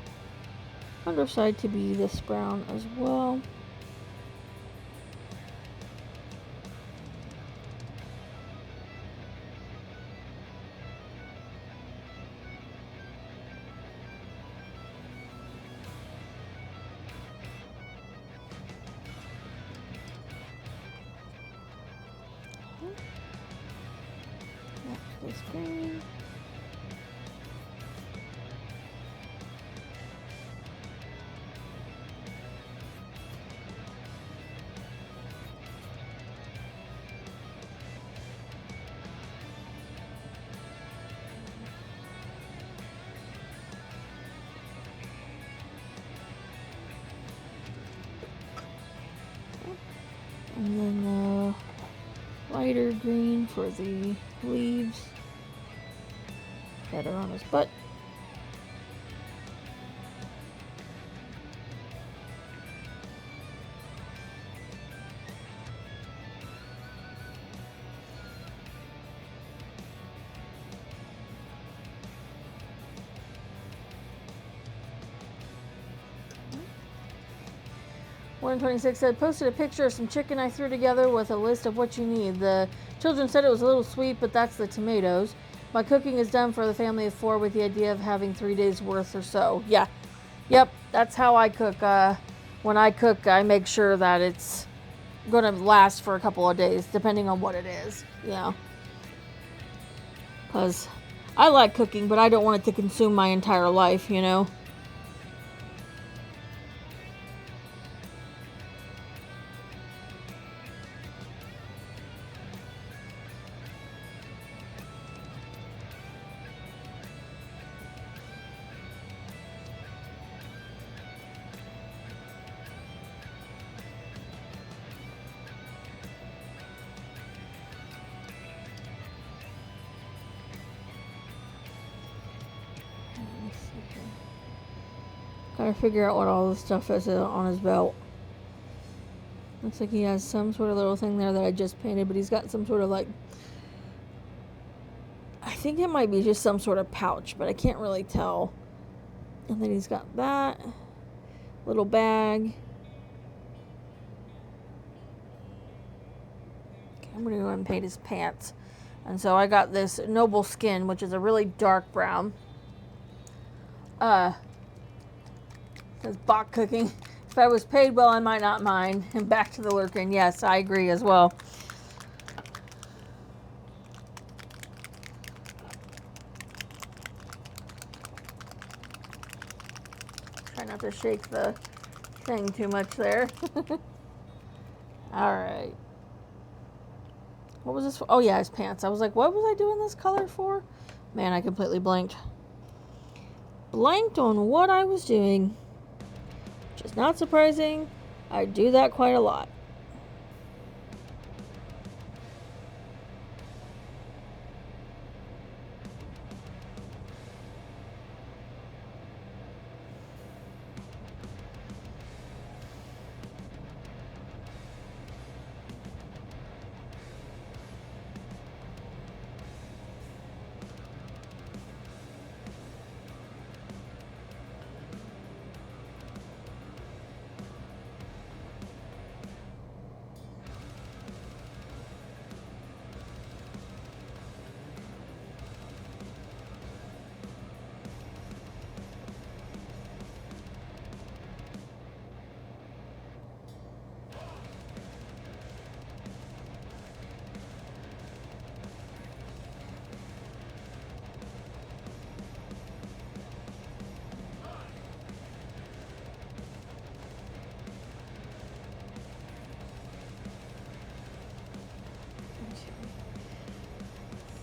underside to be this brown as well. this green. And then lighter green for the leaves that are on his butt. .126 said, posted a picture of some chicken I threw together with a list of what you need. The children said it was a little sweet, but that's the tomatoes. My cooking is done for the family of 4 with the idea of having 3 days worth or so. Yeah. Yep, that's how I cook. When I cook, I make sure that it's going to last for a couple of days, depending on what it is. Yeah. Because I like cooking, but I don't want it to consume my entire life, you know? Gotta figure out what all this stuff is on his belt. Looks like he has some sort of little thing there that I just painted, but he's got some sort of like... I think it might be just some sort of pouch, but I can't really tell. And then he's got that little bag. Okay, I'm gonna go ahead and paint his pants. And so I got this Noble Skin, which is a really dark brown. Says bot cooking. If I was paid well, I might not mind. And back to the lurking. Yes, I agree as well. Try not to shake the thing too much there. Alright. What was this for? Oh yeah, his pants. I was like, what was I doing this color for? Man, I completely blanked. Blanked on what I was doing. Which is not surprising. I do that quite a lot.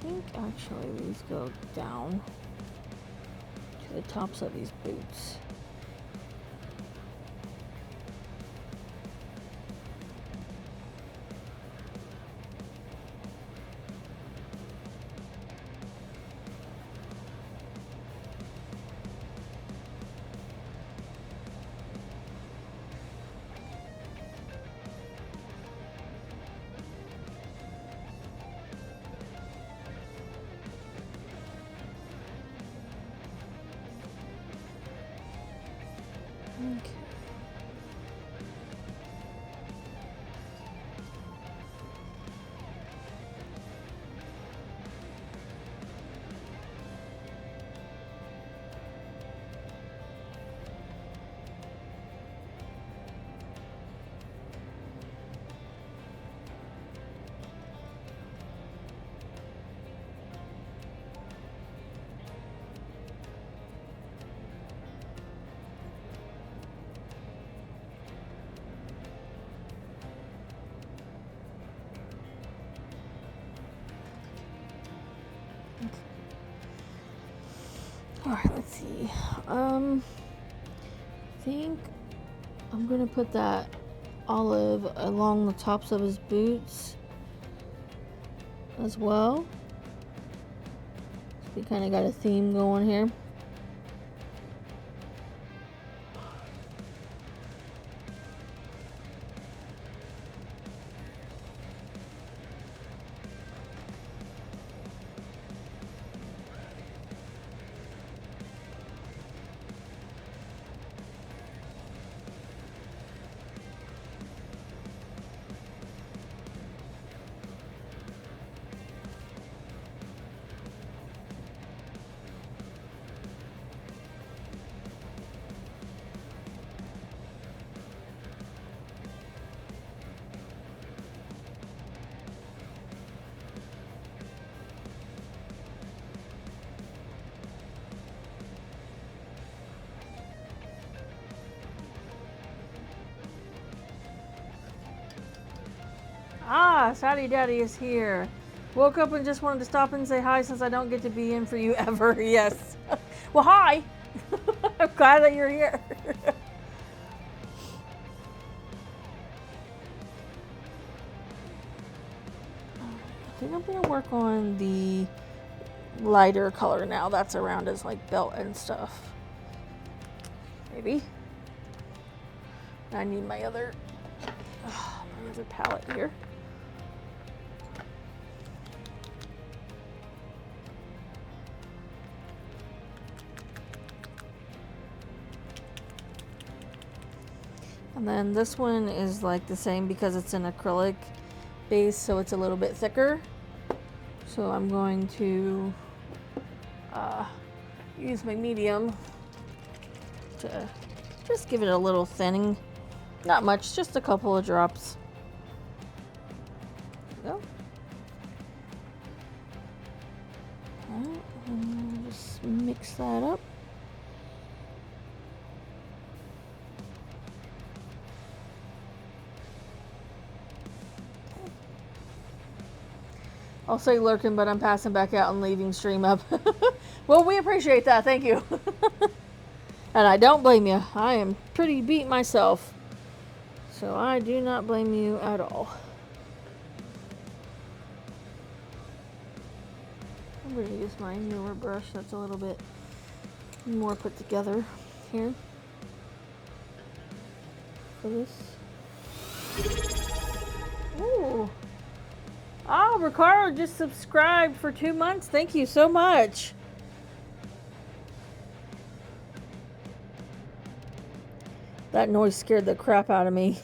I think actually these go down to the tops of these boots. Alright, let's see. I think I'm gonna put that olive along the tops of his boots as well. So we kind of got a theme going here. Ah, Saddy Daddy is here. Woke up and just wanted to stop and say hi since I don't get to be in for you ever. Yes. Well, hi. I'm glad that you're here. I think I'm going to work on the lighter color now that's around his like belt and stuff. Maybe. I need my other palette here. And then this one is like the same because it's an acrylic base, so it's a little bit thicker. So I'm going to use my medium to just give it a little thinning. Not much, just a couple of drops. There we go. Alright, and just mix that up. I'll say lurking, but I'm passing back out and leaving stream up. Well, we appreciate that. Thank you. And I don't blame you. I am pretty beat myself. So I do not blame you at all. I'm going to use my newer brush that's a little bit more put together here for this. Ooh. Oh, Ricardo just subscribed for 2 months. Thank you so much. That noise scared the crap out of me.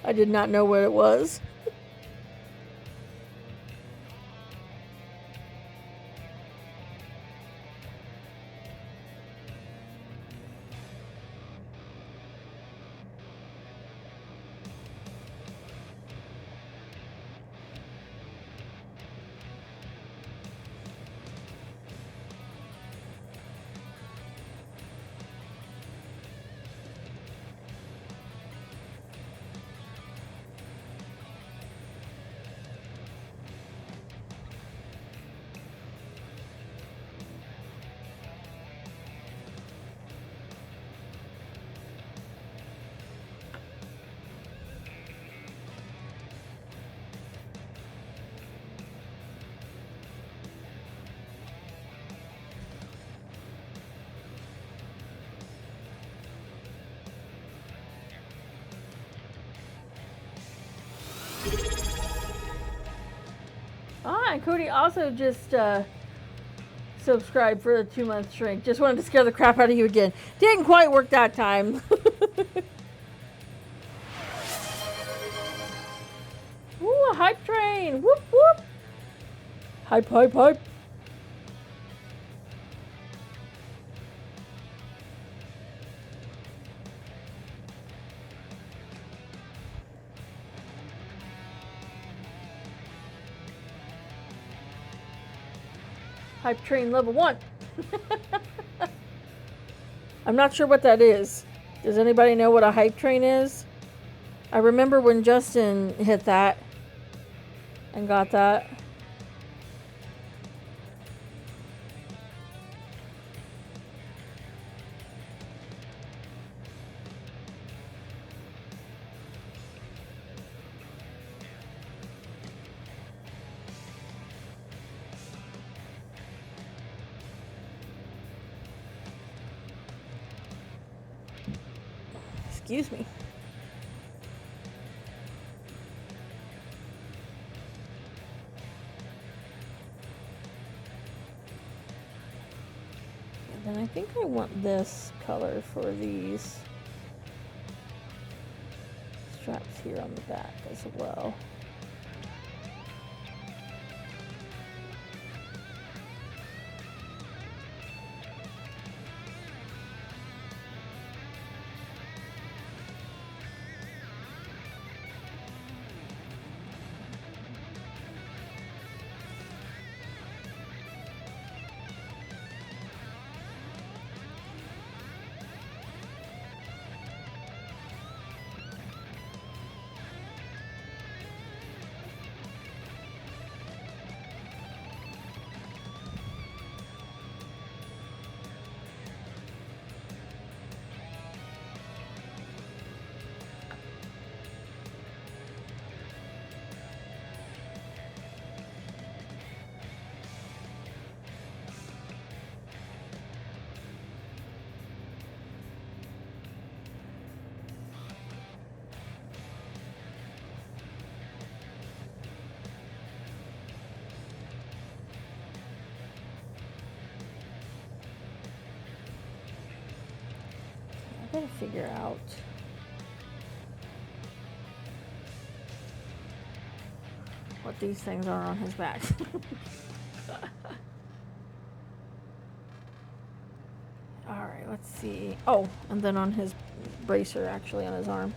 I did not know what it was. Ah, and Cody also just subscribed for the 2-month shrink. Just wanted to scare the crap out of you again. Didn't quite work that time. Ooh, a hype train. Whoop, whoop. Hype, hype, hype. Hype train level 1. I'm not sure what that is. Does anybody know what a hype train is? I remember when Justin hit that and got that. Excuse me. And then I think I want this color for these straps here on the back as well. I gotta figure out what these things are on his back. Alright, let's see. Oh, and then on his bracer, actually, on his arm.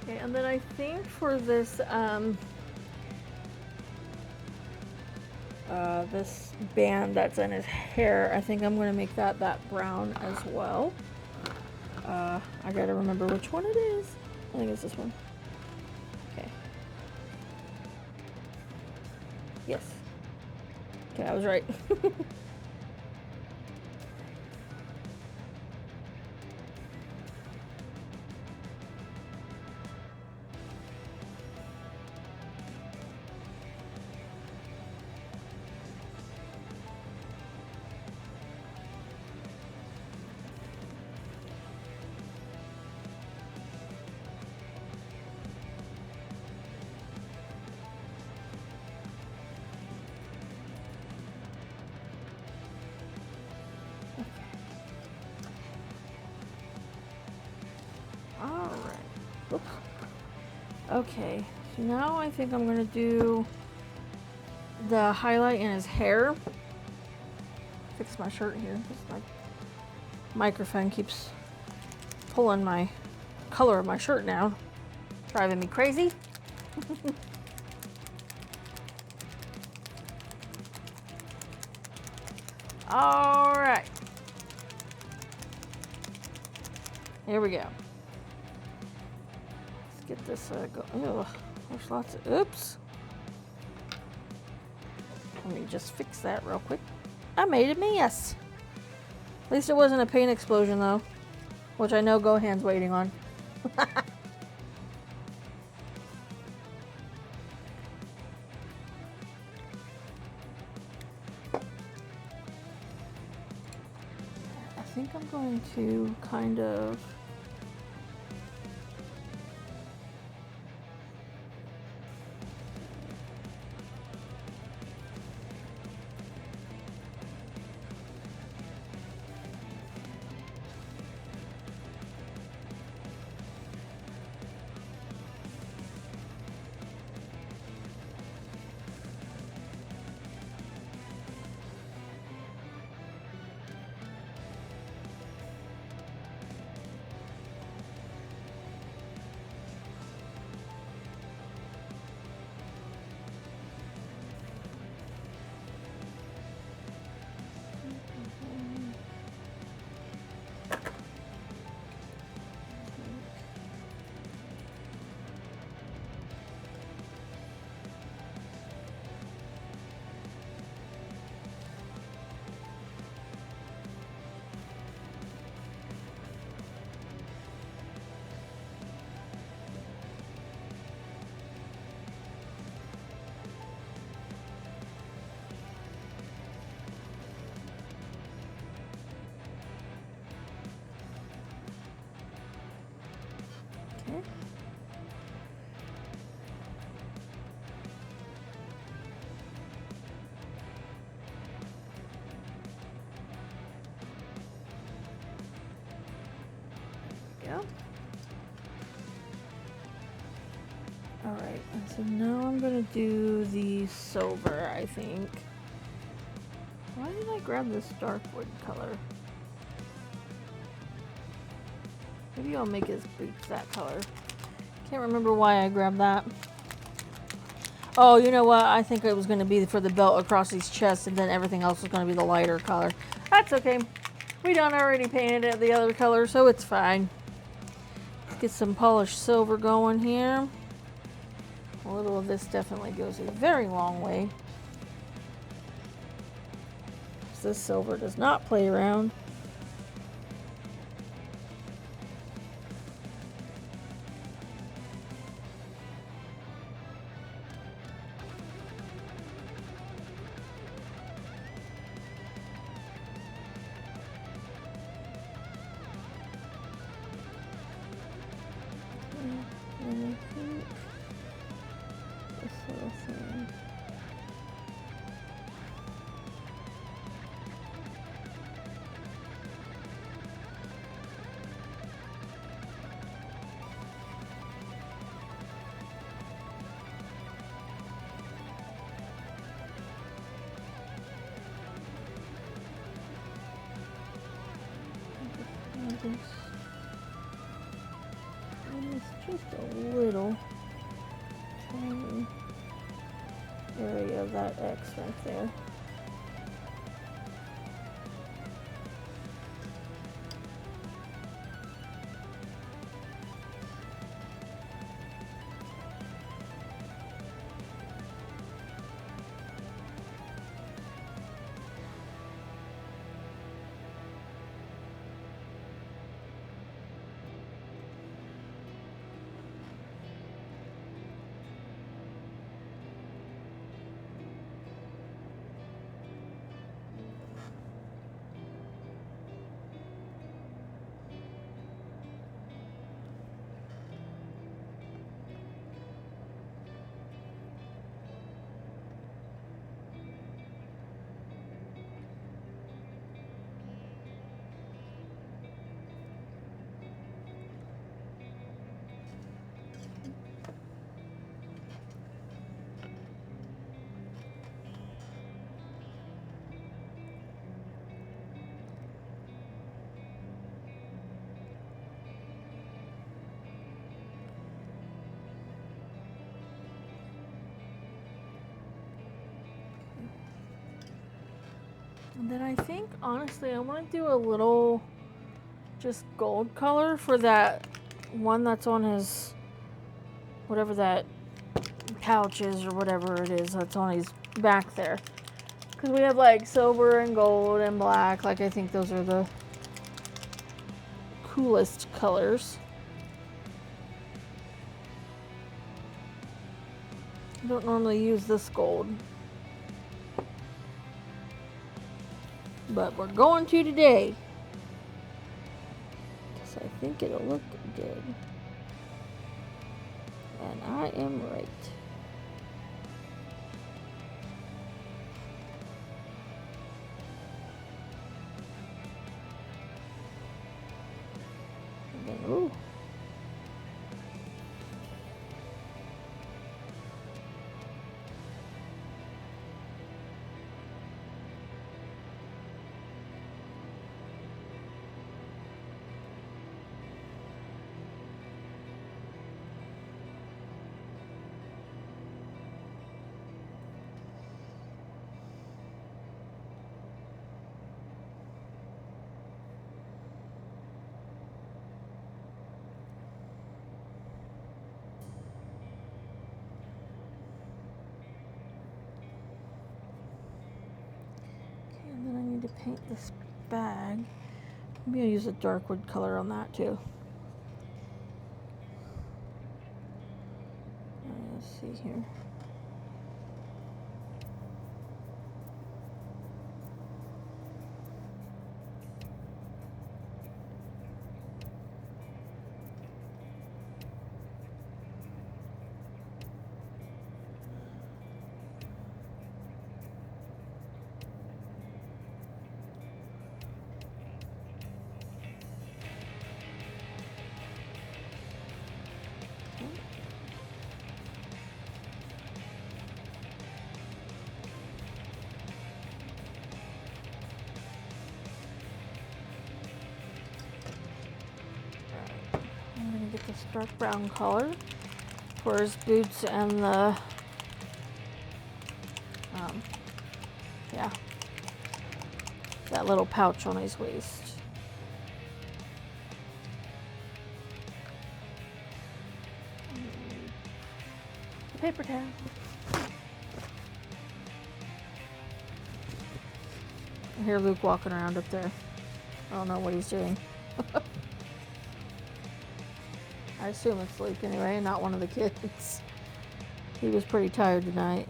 Okay, and then I think for this this band that's in his hair, I think I'm going to make that brown as well. I gotta remember which one it is. I think it's this one. Okay. Yes. Okay, I was right. Okay, so now I think I'm going to do the highlight in his hair. Fix my shirt here because my microphone keeps pulling my color of my shirt down, driving me crazy. All right, here we go. Get this go. Oh, there's lots of oops. Let me just fix that real quick. I made a mess. At least it wasn't a paint explosion though, which I know Gohan's waiting on. I think I'm going to kind of Go. Alright, and so now I'm gonna do the silver, I think. Why did I grab this dark wood color? Maybe I'll make his boots that color. Can't remember why I grabbed that. Oh, you know what? I think it was going to be for the belt across his chest, and then everything else was going to be the lighter color. That's okay. We done already painted it the other color, so it's fine. Let's get some polished silver going here. A little of this definitely goes a very long way. This silver does not play around. And I think this little thing. And it's just a little tiny area of that X right there. And then I think, honestly, I want to do a little just gold color for that one that's on his, whatever that pouch is or whatever it is that's on his back there. Because we have like silver and gold and black. Like, I think those are the coolest colors. I don't normally use this gold, but we're going to today. So I think it'll look good. And I am right. And then, ooh. To paint this bag. Maybe I'll use a dark wood color on that too. Let's see here. I'm gonna get this dark brown color for his boots and the, yeah, that little pouch on his waist. The paper towel. I hear Luke walking around up there. I don't know what he's doing. I assume it's Luke anyway, not one of the kids. He was pretty tired tonight.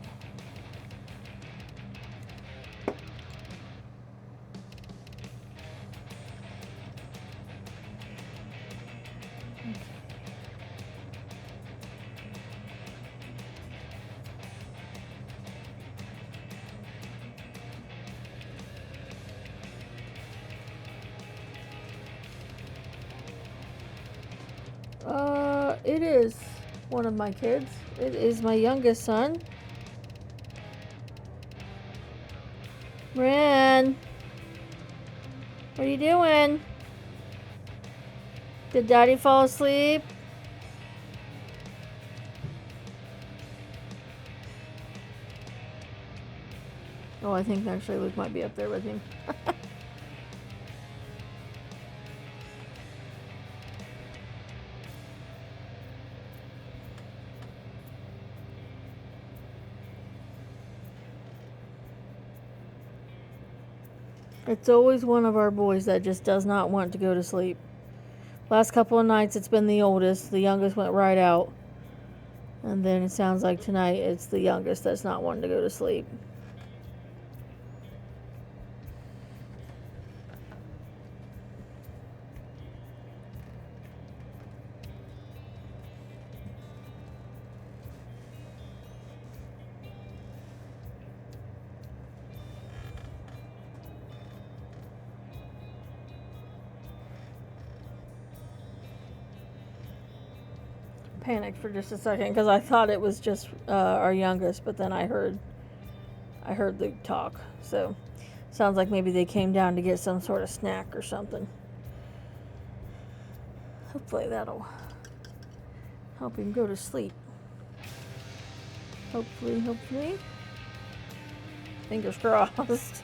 It is one of my kids. It is my youngest son. Ren, what are you doing? Did Daddy fall asleep? Oh, I think actually Luke might be up there with him. It's always one of our boys that just does not want to go to sleep. Last couple of nights it's been the oldest. The youngest went right out. And then it sounds like tonight it's the youngest that's not wanting to go to sleep. Panicked for just a second because I thought it was just our youngest, but then I heard Luke talk. So sounds like maybe they came down to get some sort of snack or something. Hopefully that'll help him go to sleep. Hopefully. Fingers crossed.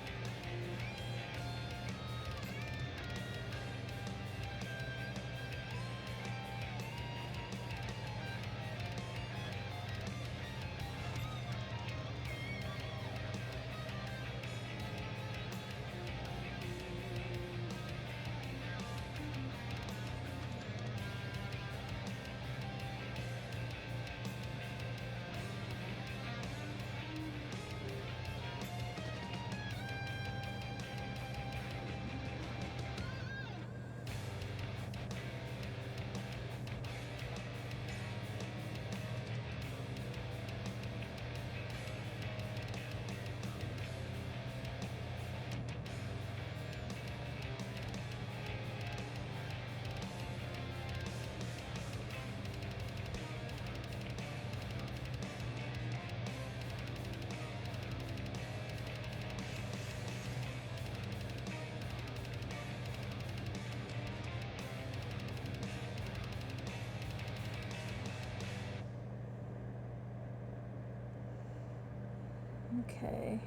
Okay.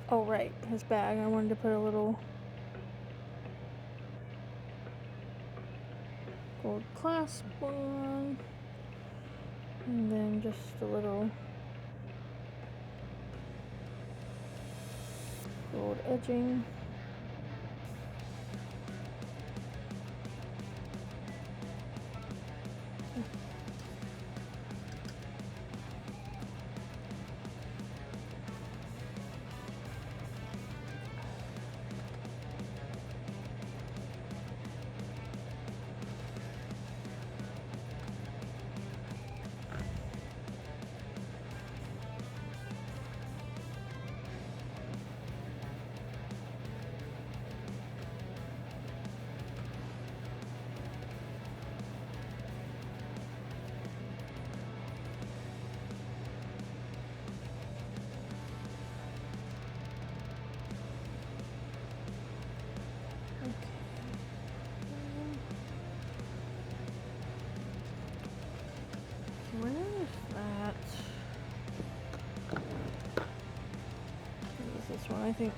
Oh, right, his bag. I wanted to put a little gold clasp on, and then just a little gold edging. this one, I think.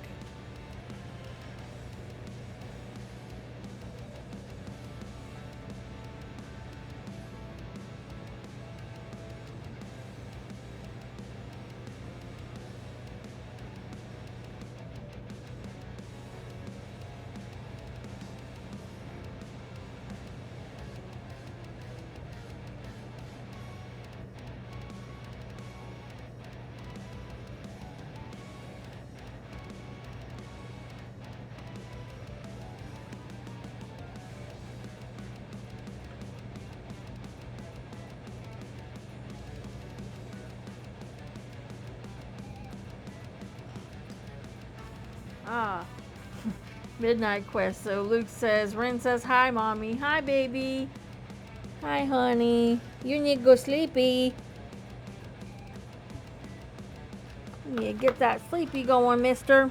Ah, Midnight Quest. So Luke says, Ren says, hi, mommy. Hi, baby. Hi, honey. You need to go sleepy. You get that sleepy going, mister.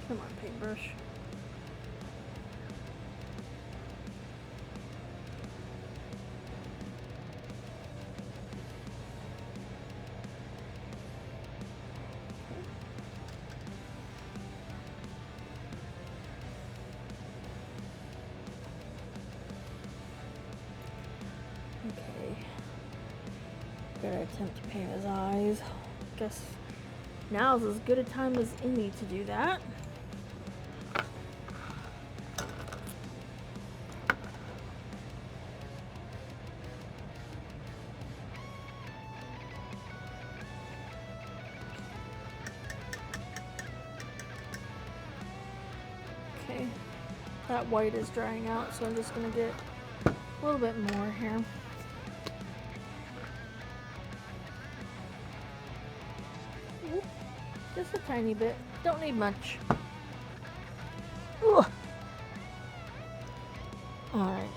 Come on, paintbrush. Okay. Gotta attempt to paint his eyes. Guess now's as good a time as any to do that. Okay, that white is drying out, so I'm just gonna get a little bit more here. Oop, just a tiny bit, don't need much. Ooh. All right.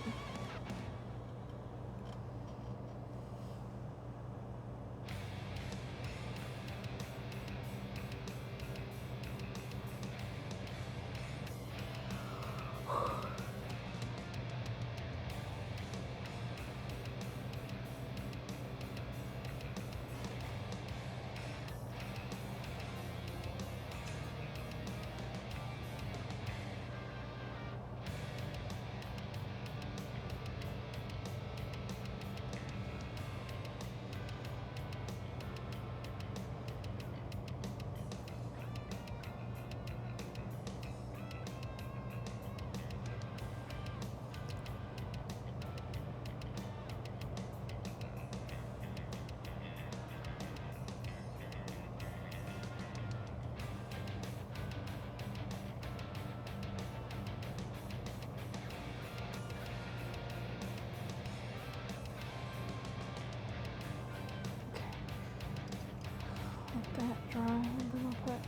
That dry, and then I'll put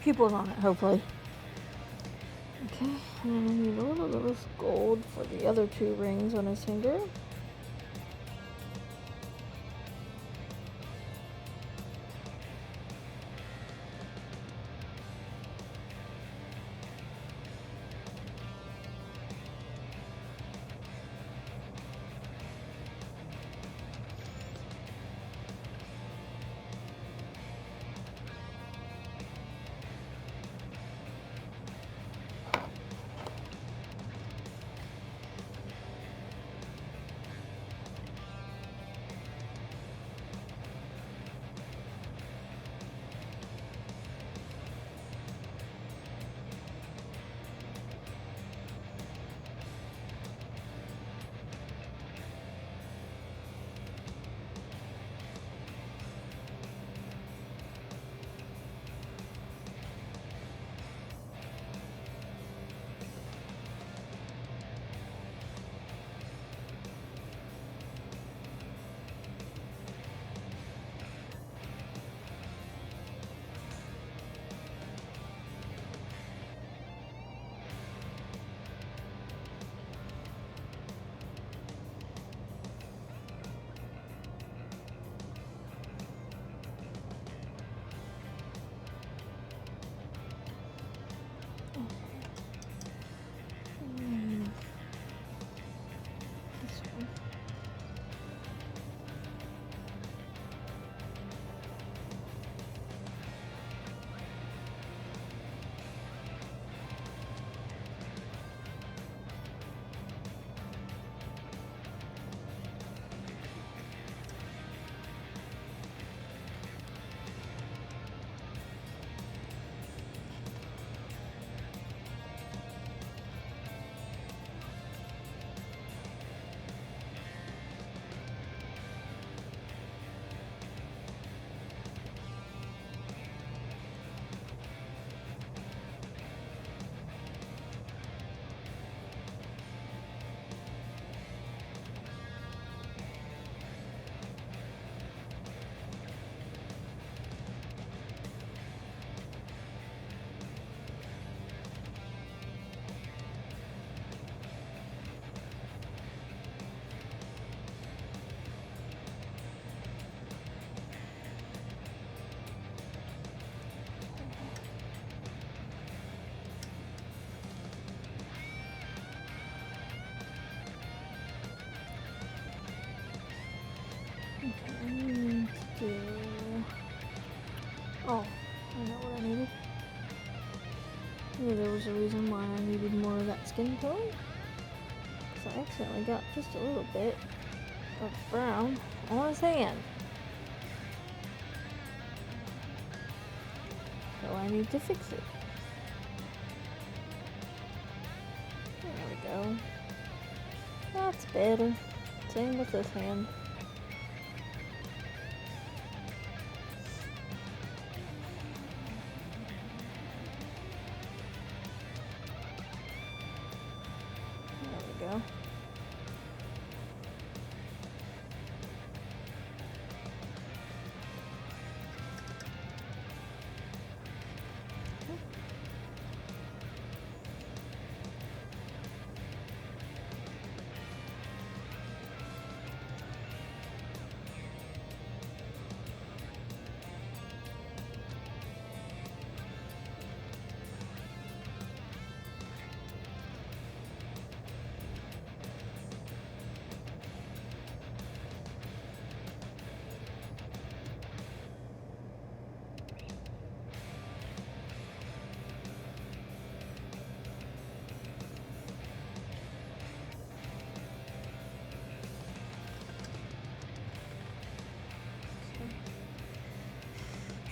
pupils on it, hopefully. Okay, and I need a little bit of this gold for the other two rings on his finger. I need to do... Oh, I know what I needed. Maybe there was a reason why I needed more of that skin tone. So I accidentally got just a little bit of brown on his hand. So I need to fix it. There we go. That's better. Same with this hand. There we go.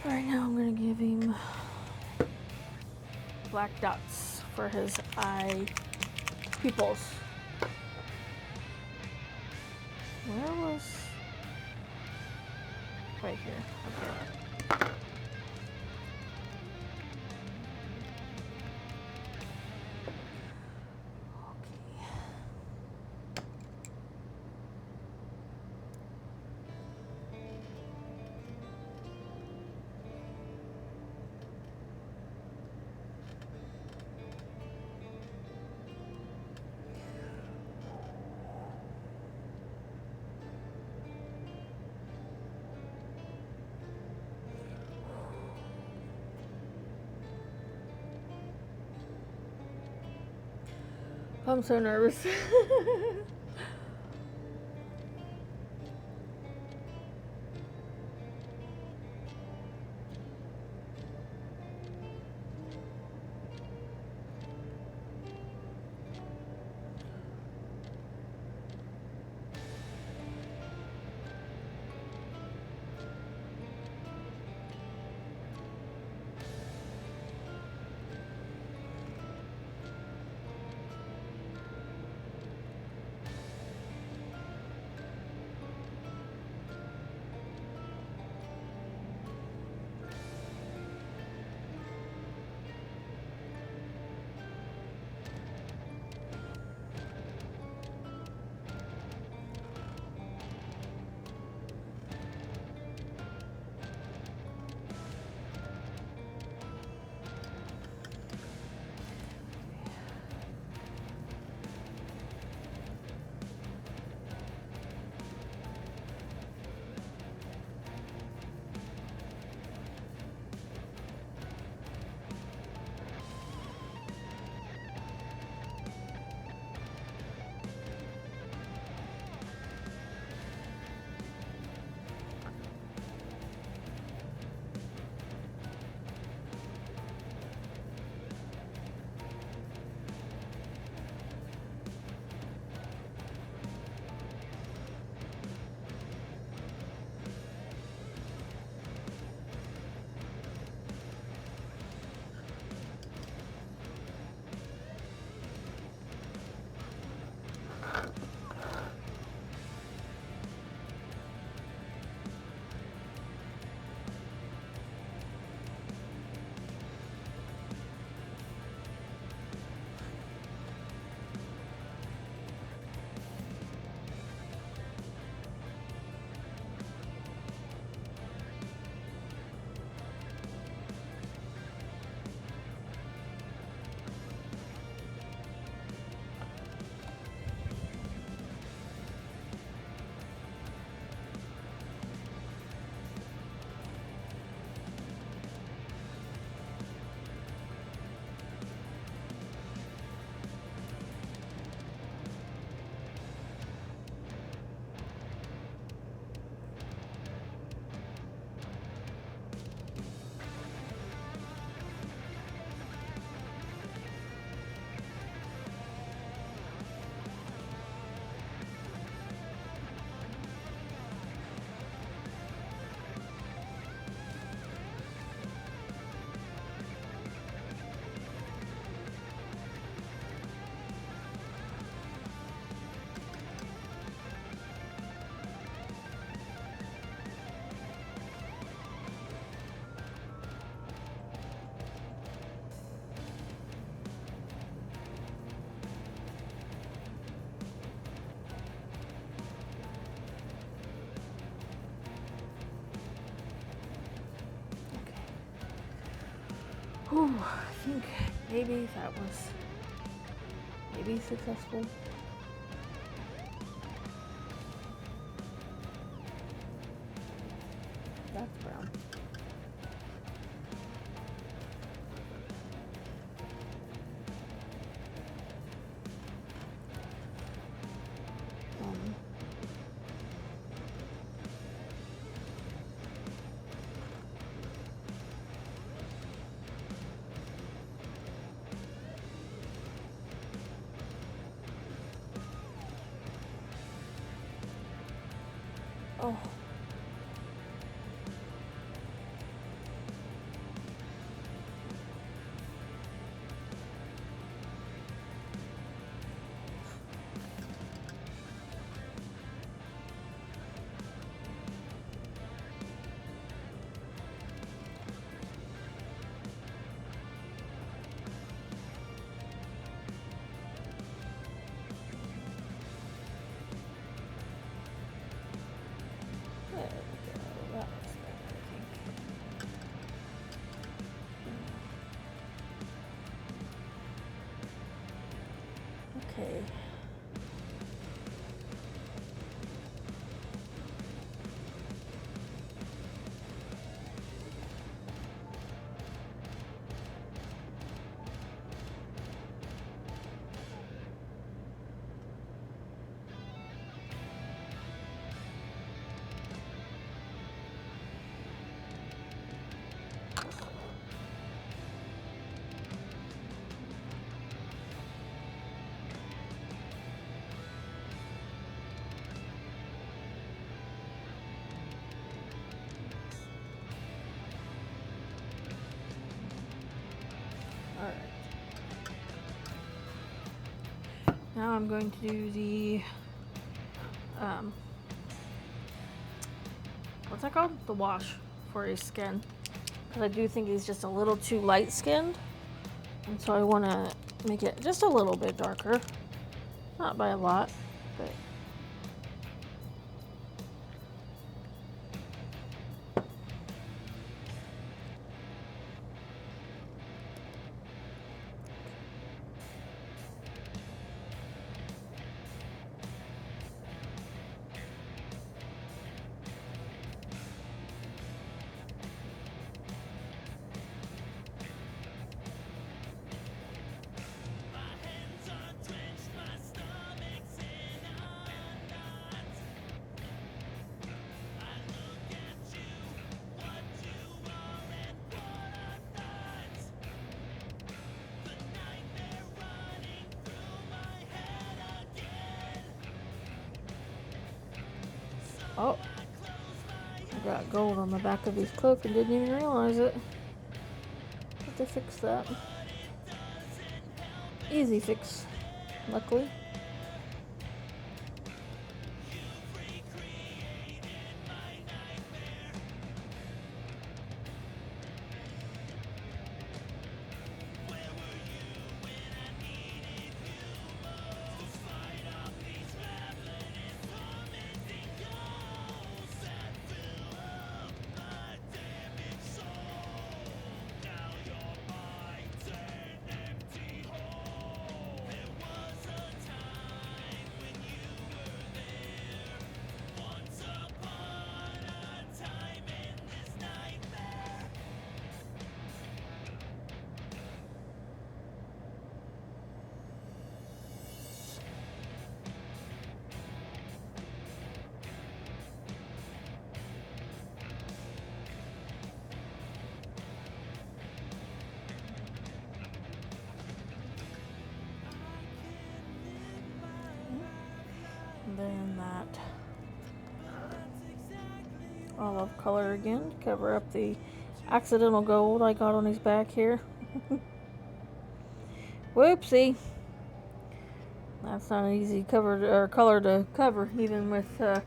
Alright, now I'm gonna give him black dots for his eye pupils. Where was... Right here. Okay. I'm so nervous. Whew, I think maybe that was maybe successful. That's brown. Oh. There we go. That looks better, I think. Okay. Alright. Now I'm going to do the, what's that called? The wash for his skin. Because I do think he's just a little too light skinned. And so I want to make it just a little bit darker. Not by a lot, but. Oh, I got gold on the back of his cloak and didn't even realize it. Have to fix that. Easy fix, luckily. Then that olive color again to cover up the accidental gold I got on his back here. Whoopsie. That's not an easy color to cover, even with a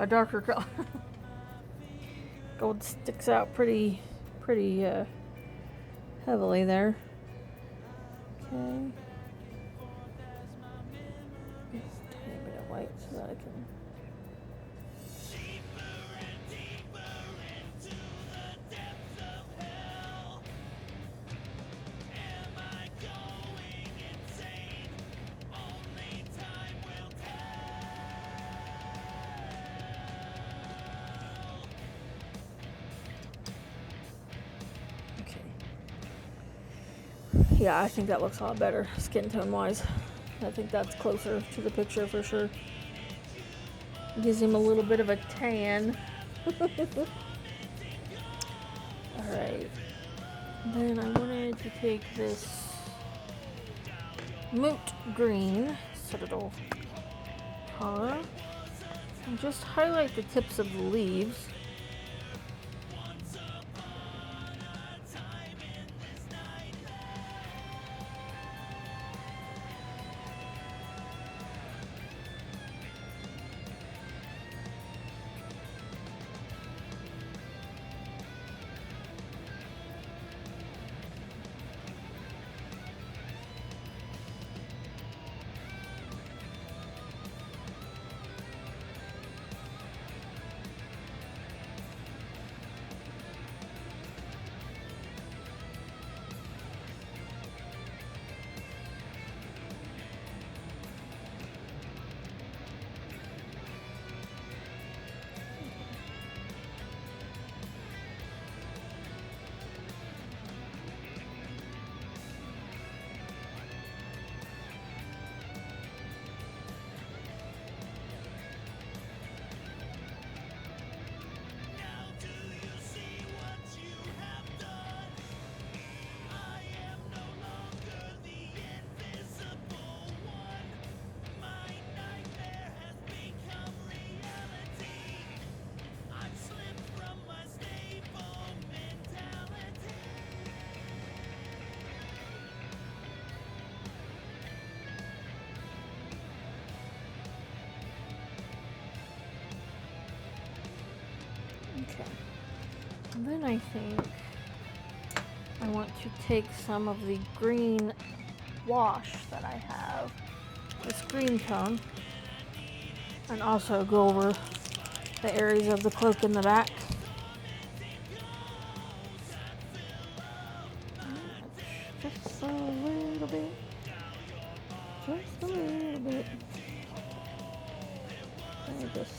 darker color. Gold sticks out pretty heavily there. Okay. Just a tiny bit of white so that I can. Yeah, I think that looks a lot better, skin tone wise. I think that's closer to the picture for sure. Gives him a little bit of a tan. Alright. Then I wanted to take this moot green citadel color and just highlight the tips of the leaves. Okay. And then I think I want to take some of the green wash that I have, this green tone, and also go over the areas of the cloak in the back. Just a little bit. Just a little bit. Let me just...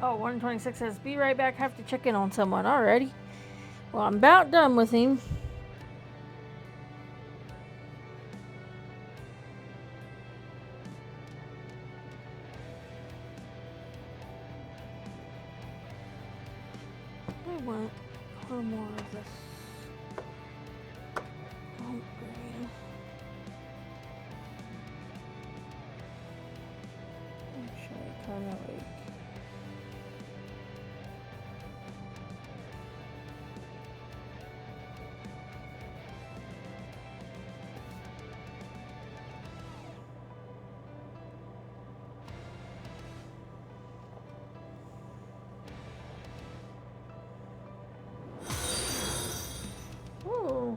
Oh, 126 says, be right back, have to check in on someone. Alrighty. Well, I'm about done with him. I want a little more of this. Oh, green. Actually, kind of like. Oh,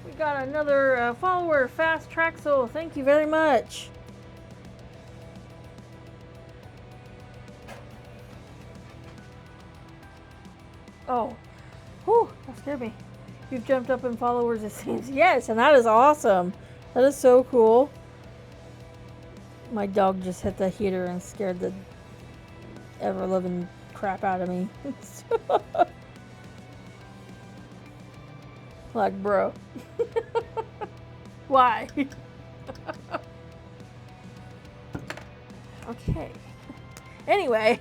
we got another follower, Fast Track Soul. Thank you very much. Oh, whew, that scared me. You've jumped up in followers, it seems. Yes, and that is awesome. That is so cool. My dog just hit the heater and scared the ever-living crap out of me. Like, bro. Why? Okay. Anyway.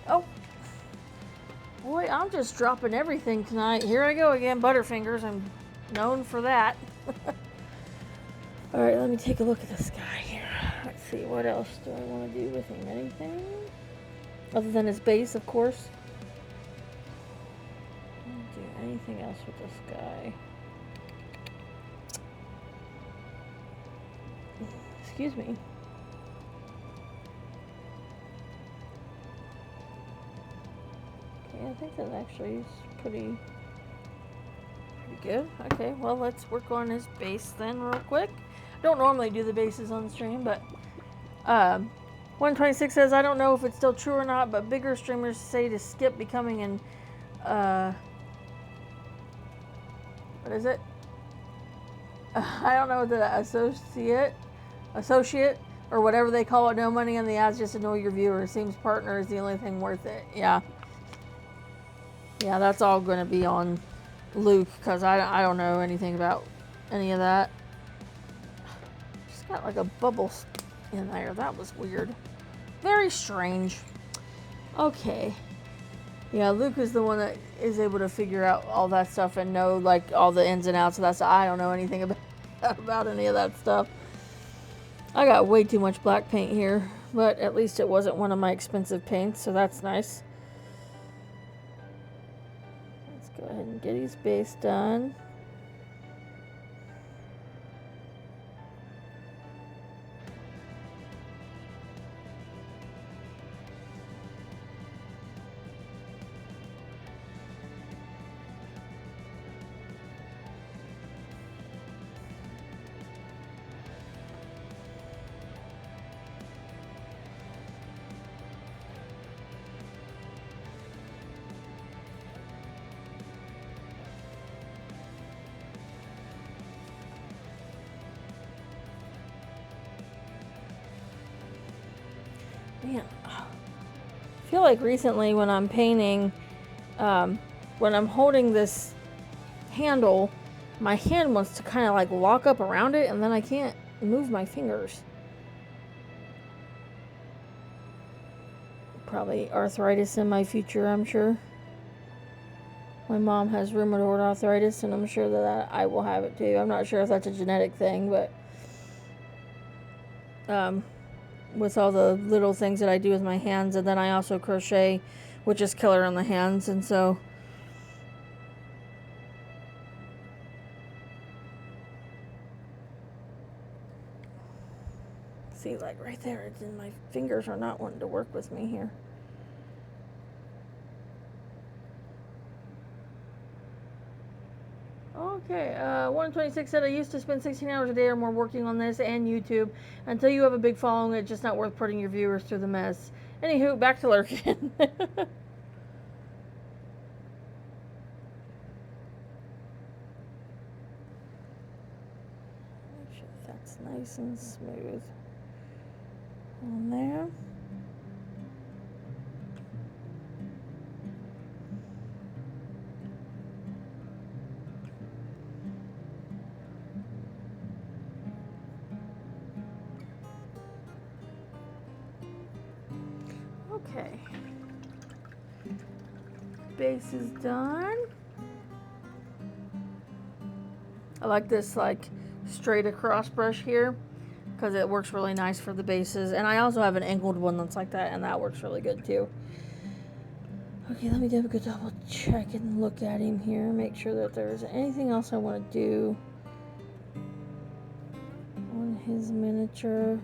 Oh. Boy, I'm just dropping everything tonight. Here I go again. Butterfingers. I'm known for that. Alright, let me take a look at this guy here. Let's see, what else do I want to do with him? Anything? Other than his base, of course. I don't do anything else with this guy. Excuse me. Okay, I think that actually is pretty good. Okay, well, let's work on his base then real quick. Don't normally do the bases on stream, but 126 says, I don't know if it's still true or not, but bigger streamers say to skip becoming an what is it? I don't know, the associate or whatever they call it. No money on the ads, just annoy your viewers. Seems partner is the only thing worth it. Yeah, that's all going to be on Luke, because I don't know anything about any of that. Just got like a bubble in there. That was weird. Very strange. Okay. Yeah, Luke is the one that is able to figure out all that stuff and know like all the ins and outs of that stuff. I don't know anything about any of that stuff. I got way too much black paint here, but at least it wasn't one of my expensive paints, so that's nice. Let's go ahead and get his base done. Man, I feel like recently when I'm painting, when I'm holding this handle, my hand wants to kind of like lock up around it, and then I can't move my fingers. Probably arthritis in my future, I'm sure. My mom has rheumatoid arthritis, and I'm sure that I will have it too. I'm not sure if that's a genetic thing, but with all the little things that I do with my hands, and then I also crochet, which is killer on the hands, and so see, like right there, it's in my fingers are not wanting to work with me here. Okay, 126 said, I used to spend 16 hours a day or more working on this and YouTube. Until you have a big following, it's just not worth putting your viewers through the mess. Anywho, back to lurking. Make sure that's nice and smooth on there. Okay. Base is done. I like this like straight across brush here because it works really nice for the bases. And I also have an angled one that's like that, and that works really good too. Okay, let me double check and look at him here. Make sure that there's anything else I want to do on his miniature.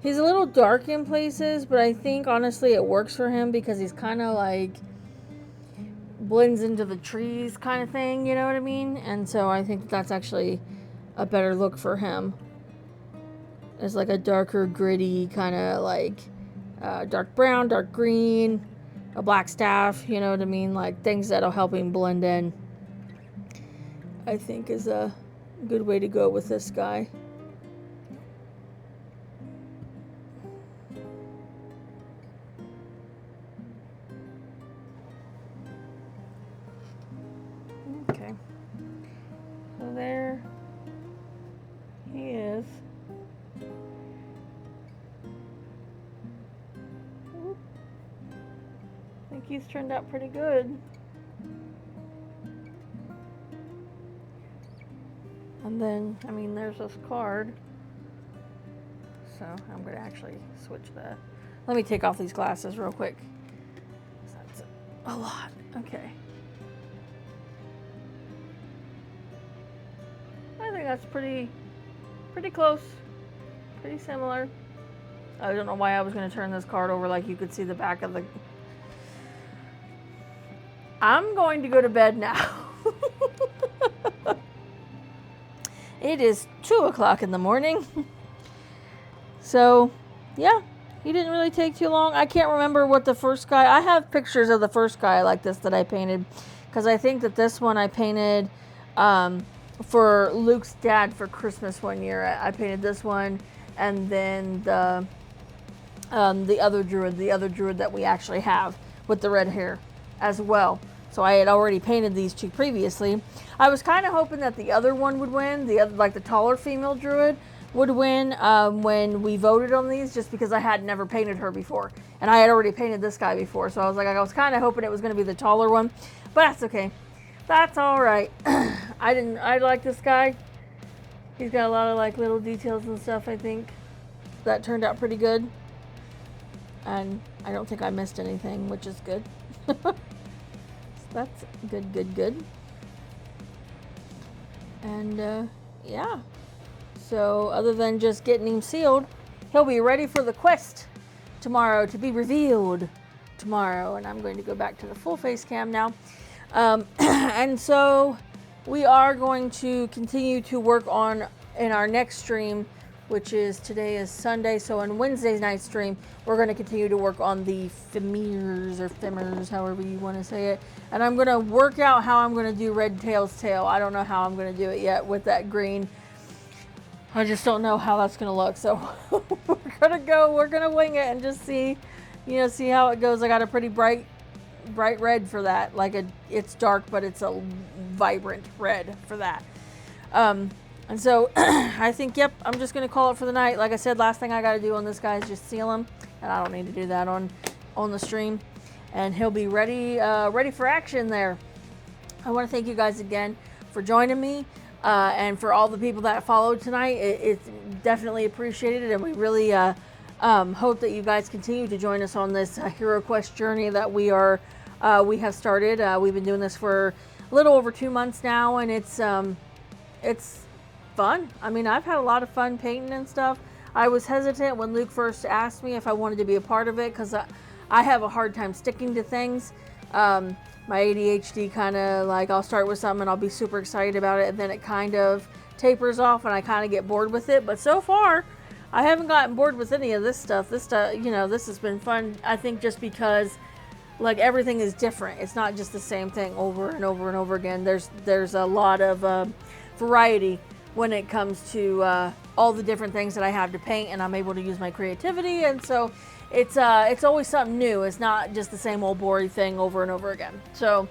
He's a little dark in places, but I think honestly it works for him because he's kind of like blends into the trees kind of thing, you know what I mean? And so I think that's actually a better look for him. It's like a darker, gritty kind of like dark brown, dark green, a black staff, you know what I mean? Like things that'll help him blend in, I think is a good way to go with this guy. Okay, so there he is. I think he's turned out pretty good. And then, I mean, there's this card. So I'm going to actually switch that. Let me take off these glasses real quick. That's a lot. Okay. I think that's pretty close. Pretty similar. I don't know why I was going to turn this card over like you could see the back of the... I'm going to go to bed now. It is 2 o'clock in the morning. So, yeah, he didn't really take too long. I can't remember what the first guy... I have pictures of the first guy like this that I painted. Because I think that this one I painted for Luke's dad for Christmas one year. I painted this one. And then the other druid that we actually have with the red hair as well. So I had already painted these two previously. I was kind of hoping that the other one would win, the other, like the taller female druid would win when we voted on these, just because I had never painted her before, and I had already painted this guy before. So I was kind of hoping it was going to be the taller one, but that's okay. That's all right. I like this guy. He's got a lot of like little details and stuff. I think that turned out pretty good, and I don't think I missed anything, which is good. That's good. And yeah, so other than just getting him sealed, he'll be ready for the quest tomorrow to be revealed tomorrow. And I'm going to go back to the full face cam now. And so we are going to continue to work on in our next stream, which is today is Sunday. So on Wednesday's night stream, we're going to continue to work on the femurs, however you want to say it. And I'm going to work out how I'm going to do Red Tail's tail. I don't know how I'm going to do it yet with that green. I just don't know how that's going to look. So we're going to wing it and just see how it goes. I got a pretty bright red for that. It's dark, but it's a vibrant red for that. And so I think, yep, I'm just going to call it for the night. Like I said, last thing I got to do on this guy is just seal him. And I don't need to do that on the stream. And he'll be ready for action there. I want to thank you guys again for joining me. And for all the people that followed tonight. It's definitely appreciated. And we really hope that you guys continue to join us on this Hero Quest journey that we have started. We've been doing this for a little over 2 months now. And it's fun. I mean, I've had a lot of fun painting and stuff. I was hesitant when Luke first asked me if I wanted to be a part of it because I have a hard time sticking to things. My ADHD kind of like, I'll start with something and I'll be super excited about it, and then it kind of tapers off and I kind of get bored with it. But so far, I haven't gotten bored with any of this stuff. This stuff, this has been fun. I think just because like everything is different. It's not just the same thing over and over and over again. There's a lot of variety when it comes to all the different things that I have to paint, and I'm able to use my creativity, and so it's always something new. It's not just the same old boring thing over and over again. So,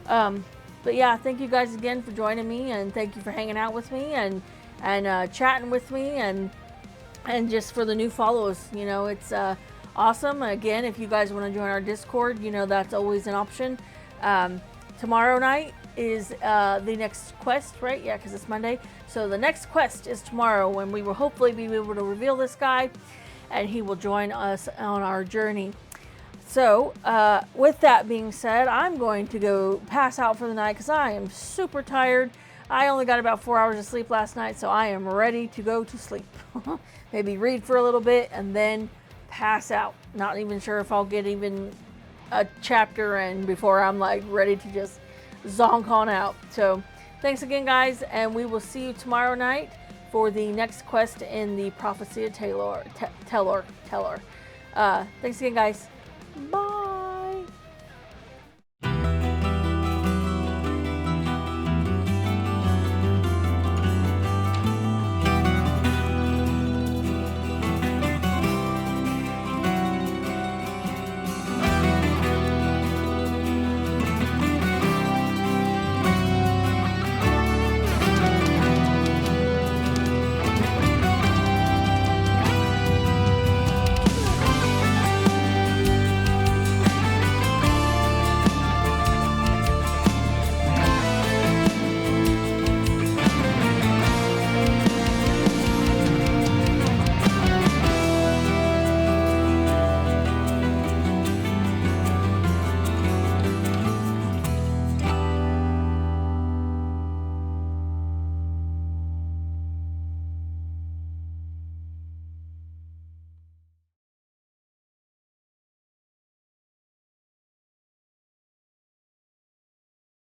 but yeah, thank you guys again for joining me, and thank you for hanging out with me and chatting with me, and And just for the new follows, you know, it's awesome. Again, if you guys want to join our Discord, you know, that's always an option. Tomorrow night is the next quest, right? Yeah, because it's Monday. So the next quest is tomorrow, when we will hopefully be able to reveal this guy and he will join us on our journey. So with that being said, I'm going to go pass out for the night because I am super tired. I only got about 4 hours of sleep last night, so I am ready to go to sleep. Maybe read for a little bit and then pass out. Not even sure if I'll get even a chapter in before I'm like ready to just zonk on out. So thanks again, guys, and we will see you tomorrow night for the next quest in the Prophecy of Taylor. Thanks again, guys. Bye.